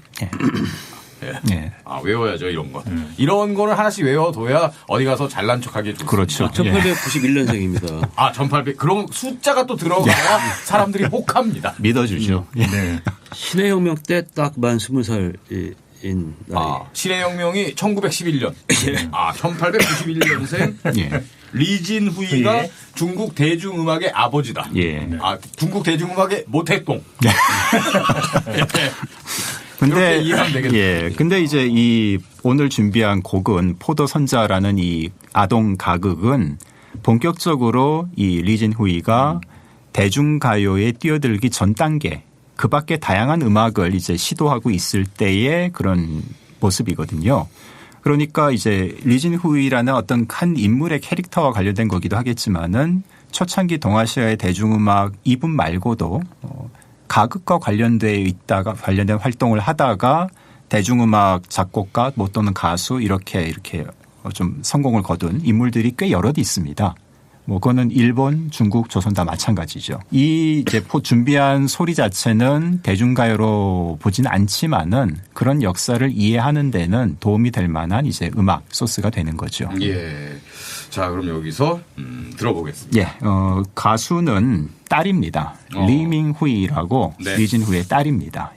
외워야죠 이런 거. 이런 거를 하나씩 외워둬야 어디 가서 잘난 척하기 좋습니다.
그렇죠.
1891년생입니다.
1800. 그럼 숫자가 또 들어가야 사람들이 혹합니다.
믿어주죠.
신의 혁명 때 딱 만 20살인 나이.
신의 혁명이 1911년. 1891년생. 리진후이가 중국 대중음악의 아버지다. 중국 대중음악의 모택동.
근데 이제 이 오늘 준비한 곡은 포도선자라는 이 아동 가극은 본격적으로 이 리진후이가 대중가요에 뛰어들기 전 단계 그 밖에 다양한 음악을 이제 시도하고 있을 때의 그런 모습이거든요. 그러니까 이제 리진후이라는 어떤 한 인물의 캐릭터와 관련된 거기도 하겠지만은 초창기 동아시아의 대중음악 이분 말고도 가극과 관련된 활동을 하다가 대중음악 작곡가 뭐 또는 가수 이렇게 좀 성공을 거둔 인물들이 꽤 여럿 있습니다. 뭐 그거는 일본, 중국, 조선 다 마찬가지죠. 이 이제 준비한 소리 자체는 대중가요로 보지는 않지만은 그런 역사를 이해하는 데는 도움이 될 만한 이제 음악 소스가 되는 거죠.
자, 그럼 여기서 들어보겠습니다.
가수는 딸입니다. 리밍후이라고 리진후이의 딸입니다.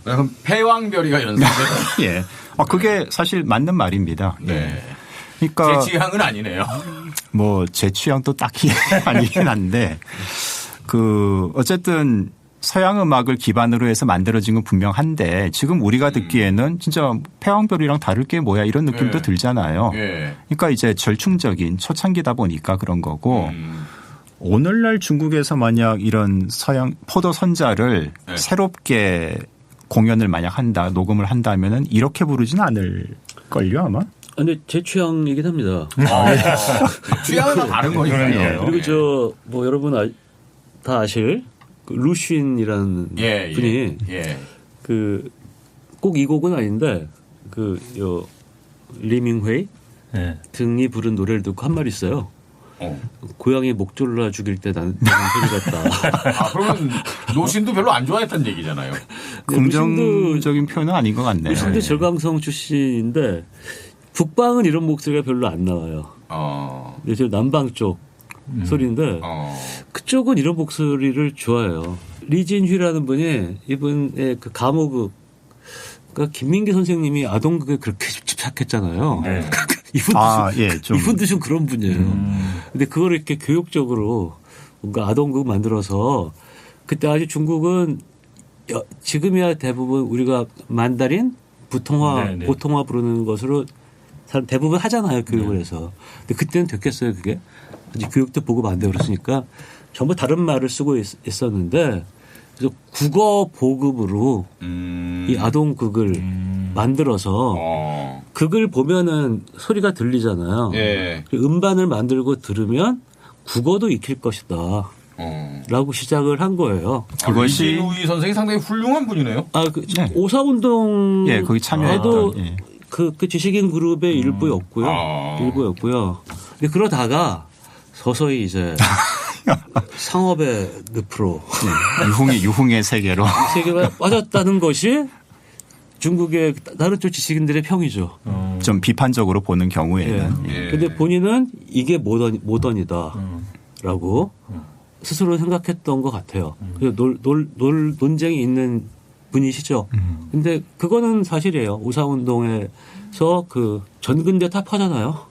그럼 패왕별이가 연습을
예. 그게 사실 맞는 말입니다.
네.
예. 그러니까
제 취향은 아니네요.
뭐 제 취향도 딱히 아니긴 한데 어쨌든 서양 음악을 기반으로 해서 만들어진 건 분명한데 지금 우리가 듣기에는 진짜 패왕별이랑 다를 게 뭐야 이런 느낌도 들잖아요. 그러니까 이제 절충적인 초창기다 보니까 그런 거고 오늘날 중국에서 만약 이런 서양 포도 선자를 새롭게 공연을 만약 한다, 녹음을 한다면은 이렇게 부르지는 않을걸요 아마?
근데 제 취향이긴 합니다.
취향은 다 다른 거니까요.
그리고 뭐 여러분 다 아실 그 루쉰이라는 분이 꼭 이 곡은 아닌데 리밍회이 등이 부른 노래를 듣고 한 말이 있어요. 고양이 목 졸라 죽일 때 나는 소리 같다.
그러면 노신도 별로 안 좋아했던 얘기잖아요.
긍정적인 표현은 아닌 것 같네요.
노신도 절강성 출신인데 북방은 이런 목소리가 별로 안 나와요. 저 남방 쪽 소리인데 그쪽은 이런 목소리를 좋아해요. 리진휘라는 분이 이분의 그 감호극 그러니까 김민기 선생님이 아동극에 그렇게 집착했잖아요. 이분도 좀 그런 분이에요. 근데 그걸 이렇게 교육적으로 뭔가 아동극 만들어서 그때 아직 중국은 지금이야 대부분 우리가 만다린 보통화 부르는 것으로 대부분 하잖아요. 교육을 해서. 근데 그때는 됐겠어요. 그게. 아직 교육도 보고 안 되고 그랬으니까 전부 다른 말을 쓰고 있었는데 그래서 국어 보급으로 이 아동극을 만들어서 극을 보면은 소리가 들리잖아요. 음반을 만들고 들으면 국어도 익힐 것이다. 라고 시작을 한 거예요.
그것이 루이 선생이 상당히 훌륭한 분이네요.
오사운동
거기 참여해도
그 지식인 그룹의 일부였고요. 근데 그러다가 서서히 이제 상업의 늪으로
유흥의 세계로
빠졌다는 것이 중국의 다른 쪽 지식인들의 평이죠.
좀 비판적으로 보는 경우에는.
그런데 본인은 이게 모던이다라고 스스로 생각했던 것 같아요. 그래서 논쟁이 있는 분이시죠. 근데 그거는 사실이에요. 오사운동에서 그 전근대 타파잖아요.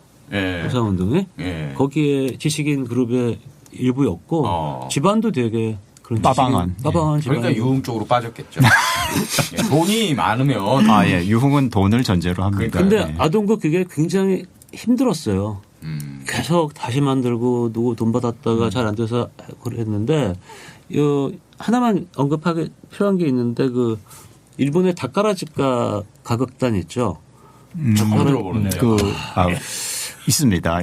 오사운동에 거기에 지식인 그룹의 일부였고 집안도 되게 그런 빠방한 집안.
그러니까 유흥 쪽으로 빠졌겠죠. 돈이 많으면
유흥은 돈을 전제로 합니다.
그런데 아동극 그게 굉장히 힘들었어요. 계속 다시 만들고 누구 돈 받았다가 잘 안 돼서 그랬는데 하나만 언급하기 필요한 게 있는데 그 일본의 다카라즈카 가극단 있죠.
처음 들어보는데요.
있습니다.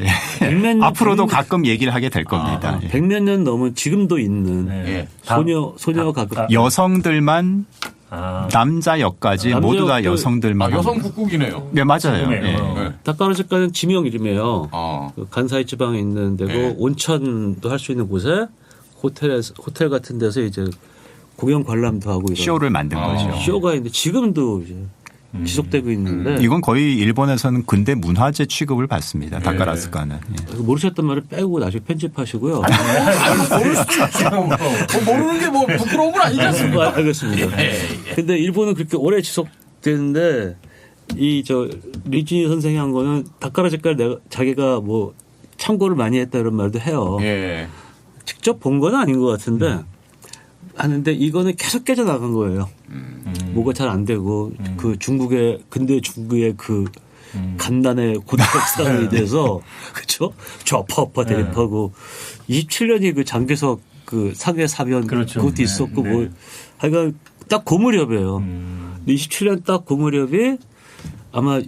앞으로도 가끔 얘기를 하게 될 겁니다.
100몇 년 넘은 지금도 있는 소녀 가극.
여성들만 남자 역까지 모두 다 여성들만.
여성 국국이네요.
네, 맞아요.
다카라즈카는 지명 이름이에요. 간사이 지방에 있는 데고 온천도 할 수 있는 곳에 호텔 같은 데서 이제 공연 관람도 하고 이런
쇼를 만든 거죠.
쇼가 있는데 지금도 이제 지속되고 있는데
이건 거의 일본에서는 근대 문화재 취급을 받습니다. 다카라스카는.
예. 모르셨던 말을 빼고 나중에 편집하시고요.
모르는 게 뭐 부끄러운 건 아니지 않습니까?
알겠습니다. 근데 일본은 그렇게 오래 지속되는데 리진이 선생이 한 거는 다카라스카를 자기가 뭐 참고를 많이 했다 이런 말도 해요. 직접 본 건 아닌 것 같은데 하는데 이거는 계속 깨져나간 거예요. 뭐가 잘 안 되고 그 근대 중국의 그 간단의 고대역사에 대해서 그렇죠? 좌파우파 대립하고 27년이 그 장개석 그 사계 사변
그렇죠.
그것도 있었고 뭐 하여간 딱 그 무렵이에요. 27년 딱 그 무렵이 아마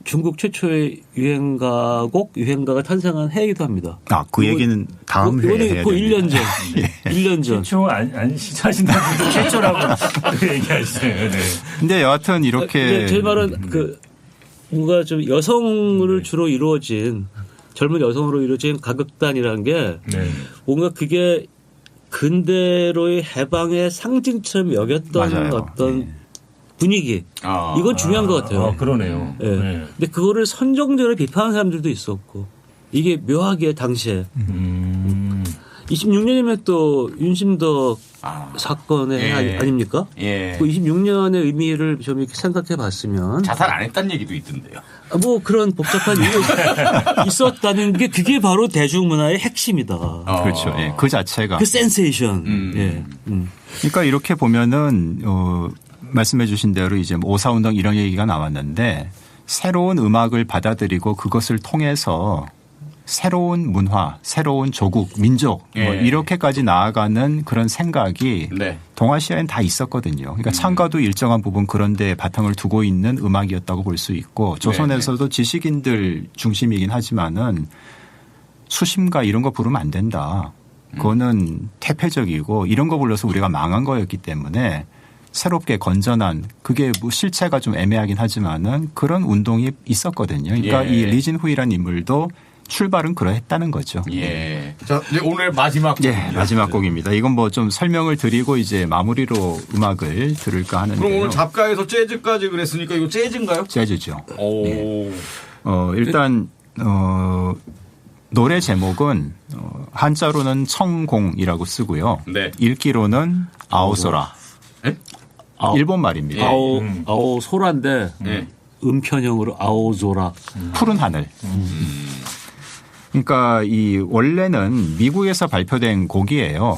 중국 최초의 유행가가 탄생한 해이기도 합니다.
그 얘기는 다음 회에 해야 됩니다.
1년 전. 1년 전.
최초 안 시작하신다고 최초라고 얘기하시네요. 네.
근데 여하튼 이렇게.
제 말은 뭔가 좀 여성을 주로 이루어진 젊은 여성으로 이루어진 가극단이라는 게 뭔가 그게 근대로의 해방의 상징처럼 여겼던
맞아요.
어떤 분위기. 이건 중요한 것 같아요.
그러네요.
네. 근데 그거를 선정적으로 비판하는 사람들도 있었고 이게 묘하게 당시에 26년이면 또 윤심덕 사건의 아닙니까? 그 26년의 의미를 좀 이렇게 생각해 봤으면
자살 안 했다는 얘기도 있던데요.
뭐 그런 복잡한 이유가 있었다는 게 그게 바로 대중문화의 핵심이다.
그렇죠. 그 자체가.
그 센세이션.
그러니까 이렇게 보면은 말씀해 주신 대로 이제 오사운동 이런 얘기가 나왔는데 새로운 음악을 받아들이고 그것을 통해서 새로운 문화, 새로운 조국, 민족 뭐 이렇게까지 나아가는 그런 생각이 동아시아엔 다 있었거든요. 그러니까 창가도 일정한 부분 그런 데 바탕을 두고 있는 음악이었다고 볼 수 있고 조선에서도 지식인들 중심이긴 하지만은 수심가 이런 거 부르면 안 된다. 그거는 퇴폐적이고 이런 거 불러서 우리가 망한 거였기 때문에 새롭게 건전한 그게 뭐 실체가 좀 애매하긴 하지만은 그런 운동이 있었거든요. 그러니까 이 리진후이라는 인물도 출발은 그러했다는 거죠.
자, 이제 오늘 마지막 곡.
마지막 곡입니다. 이건 뭐 좀 설명을 드리고 이제 마무리로 음악을 들을까 하는데요.
그럼 오늘 잡가에서 재즈까지 그랬으니까 이거 재즈인가요?
재즈죠. 일단 노래 제목은 한자로는 청공이라고 쓰고요. 읽기로는 아오소라. 일본 말입니다.
아오소라인데 음편형으로 아오소라.
푸른 하늘. 그러니까 이 원래는 미국에서 발표된 곡이에요.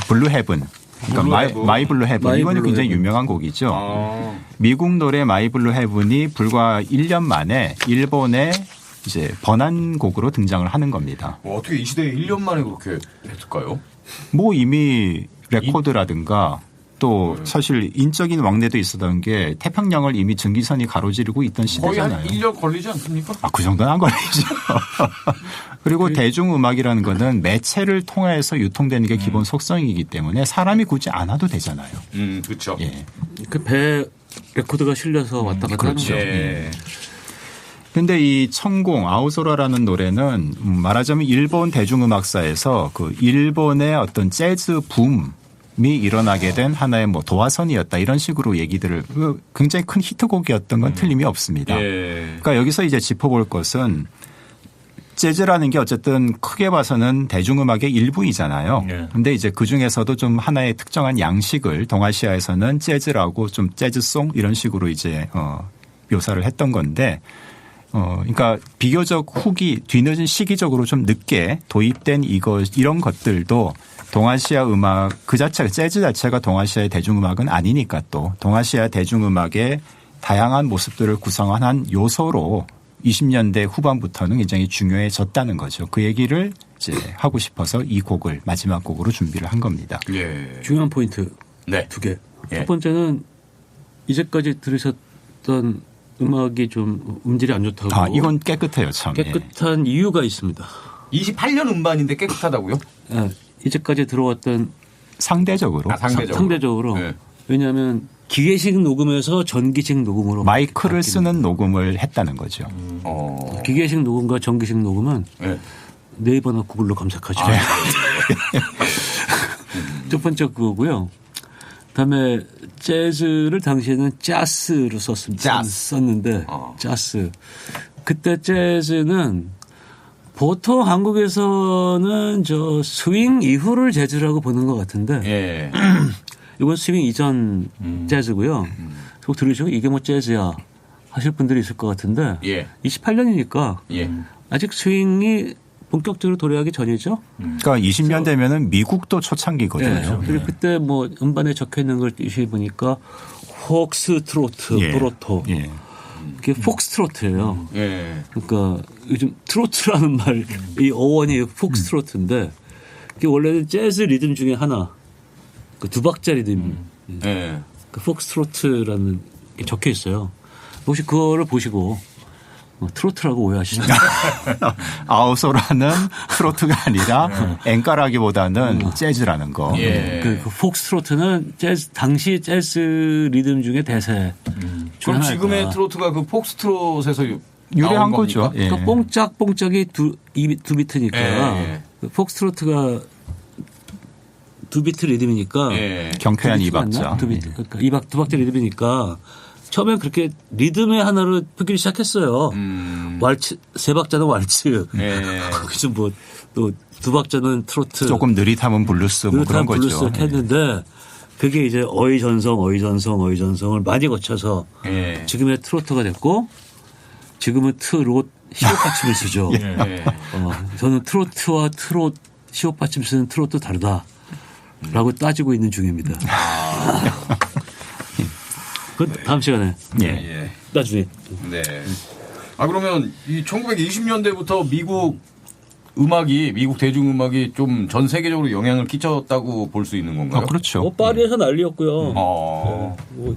블루 헤븐. 그러니까 마이 블루 헤븐. 이거는 굉장히 유명한 곡이죠. 미국 노래 마이 블루 헤븐이 불과 1년 만에 일본의 이제 번안곡으로 등장을 하는 겁니다.
어떻게 이 시대에 1년 만에 그렇게 했을까요?
뭐 이미 레코드라든가 또 사실 인적인 왕래도 있었던 게 태평양을 이미 증기선이 가로지르고 있던 시대잖아요.
거의 한 1년 걸리지 않습니까?
그 정도는 안 걸리죠. 그리고 대중음악이라는 거는 매체를 통해서 유통되는 게 기본 속성이기 때문에 사람이 굳이 안 와도 되잖아요.
그렇죠.
그 배 레코드가 실려서 왔다 갔다 하는 거죠.
그런데 이 청공 아오소라라는 노래는 말하자면 일본 대중음악사에서 그 일본의 어떤 재즈 붐이 일어나게 된 하나의 뭐 도화선이었다 이런 식으로 얘기들을 굉장히 큰 히트곡이었던 건 틀림이 없습니다. 그러니까 여기서 이제 짚어볼 것은 재즈라는 게 어쨌든 크게 봐서는 대중음악의 일부이잖아요. 그런데 이제 그중에서도 좀 하나의 특정한 양식을 동아시아에서는 재즈라고 좀 재즈송 이런 식으로 이제 묘사를 했던 건데 그러니까 비교적 뒤늦은 시기적으로 좀 늦게 도입된 이런 것들도 동아시아 음악 그 자체가 재즈 자체가 동아시아의 대중음악은 아니니까 또 동아시아 대중음악의 다양한 모습들을 구성한 요소로 20년대 후반부터는 굉장히 중요해졌다는 거죠. 그 얘기를 이제 하고 싶어서 이 곡을 마지막 곡으로 준비를 한 겁니다.
중요한 포인트 두 개. 첫 번째는 이제까지 들으셨던 음악이 좀 음질이 안 좋다고.
이건 깨끗해요, 참.
깨끗한 이유가 있습니다.
28년 음반인데 깨끗하다고요?
이제까지 들어왔던
상대적으로.
상대적으로. 왜냐하면 기계식 녹음에서 전기식 녹음으로
마이크를 쓰는 녹음을 했다는 거죠.
기계식 녹음과 전기식 녹음은 네이버나 구글로 검색하시면 첫 번째 그거고요. 그다음에 재즈를 당시에는 짜스로 썼는데 짜스. 그때 재즈는 보통 한국에서는 저 스윙 이후를 재즈라고 보는 것 같은데 예. 이건 스윙 이전 재즈고요. 그거 들으시고 이게 뭐 재즈야 하실 분들이 있을 것 같은데 예. 28년이니까 예. 아직 스윙이 본격적으로 도래하기 전이죠.
그러니까 20년 되면은 미국도 초창기거든요.
네. 그리고 그때 뭐 음반에 적혀 있는 걸 띄시 보니까 폭스트로트, 예. 브로토. 예. 그게 폭스트로트예요. 예. 그러니까 요즘 트로트라는 말, 이 어원이 폭스트로트인데 그게 원래는 재즈 리듬 중에 하나, 그 두 박자 리듬, 예. 그 폭스트로트라는 게 적혀 있어요. 혹시 그거를 보시고 트로트라고 오해하시나요?
아우소라는 트로트가 아니라 앵가라기보다는 재즈라는 거.
예. 그 폭스트로트는 재즈 당시 재즈 리듬 중에 대세.
그럼 지금의 트로트가 그 폭스트롯에서
유래한 거죠.
예. 그러니까 뽕짝뽕짝이 두 비트니까 예. 그 폭스트로트가 두 비트 리듬이니까
예. 경쾌한 2박자.
두 비트. 그러니까 두 박자 리듬이니까. 처음에 그렇게 리듬의 하나로 표기를 시작했어요. 왈츠, 세 박자는 왈츠. 네. 거기서 뭐 또 두 박자는 트로트.
조금 느릿하면 블루스 뭐 그런 거죠.
블루스 이렇게 했는데 그게 이제 어휘전성을 많이 거쳐서 네. 지금의 트로트가 됐고 지금은 트롯 시옷 받침을 쓰죠. 네. 저는 트로트와 시옷 받침 쓰는 트롯도 다르다라고 따지고 있는 중입니다. 그 다음 시간에. 예. 나중에. 네.
그러면 이 1920년대부터 미국 대중음악이 좀 전 세계적으로 영향을 끼쳤다고 볼 수 있는 건가요?
그렇죠.
파리에서 난리였고요. 네.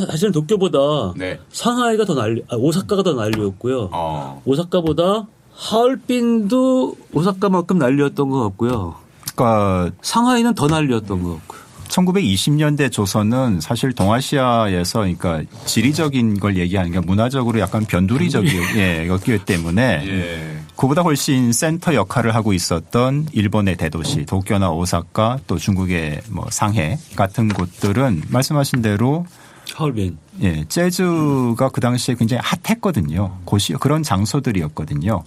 사실은 도쿄보다 네. 상하이가 더 오사카가 더 난리였고요. 오사카보다 하얼빈도 오사카만큼 난리였던 것 같고요. 그러니까 상하이는 더 난리였던 것 같고요.
1920년대 조선은 사실 동아시아에서 그러니까 지리적인 걸 얘기하는 게 문화적으로 약간 변두리적이었기 때문에 예. 그보다 훨씬 센터 역할을 하고 있었던 일본의 대도시 도쿄나 오사카 또 중국의 뭐 상해 같은 곳들은 말씀하신 대로
하얼빈
예, 재즈가 그 당시에 굉장히 핫했거든요. 그런 장소들이었거든요.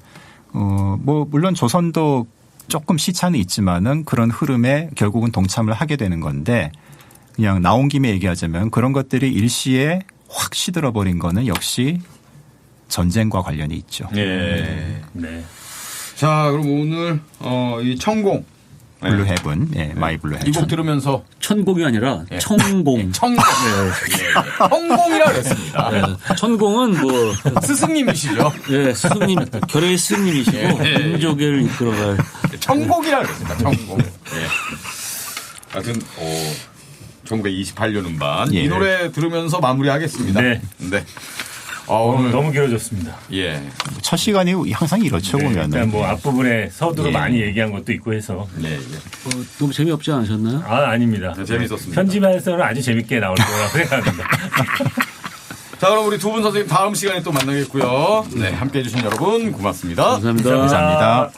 뭐 물론 조선도 조금 시차는 있지만은 그런 흐름에 결국은 동참을 하게 되는 건데 그냥 나온 김에 얘기하자면 그런 것들이 일시에 확 시들어버린 거는 역시 전쟁과 관련이 있죠.
네. 네. 자, 그럼 오늘 이 천공
블루 헤븐, 예, 마이 블루 헤븐.
이 곡 들으면서
천공이 아니라 청공.
청공. 네. 청공이라 그랬습니다. 네.
천공은 뭐
스승님이시죠?
네, 스승님, 결의 스승님이시고 민족을 이끌어갈
청공이라 그랬습니다. 청공. 네. 하여튼 1928년 음반 이 노래 들으면서 마무리하겠습니다.
네.
네.
오늘 너무 길어졌습니다.
예.
첫 시간이 항상 이렇죠, 보면.
일단 뭐 앞부분에 서두로 많이 얘기한 것도 있고 해서.
네.
너무 재미없지 않으셨나요?
아닙니다.
네, 재밌었습니다.
편집에서는 아주 재밌게 나올 거라고 생각합니다.
자, 그럼 우리 두 분 선생님 다음 시간에 또 만나겠고요. 네, 함께 해주신 여러분 고맙습니다.
감사합니다.
감사합니다.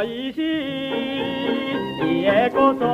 恋しい家こそ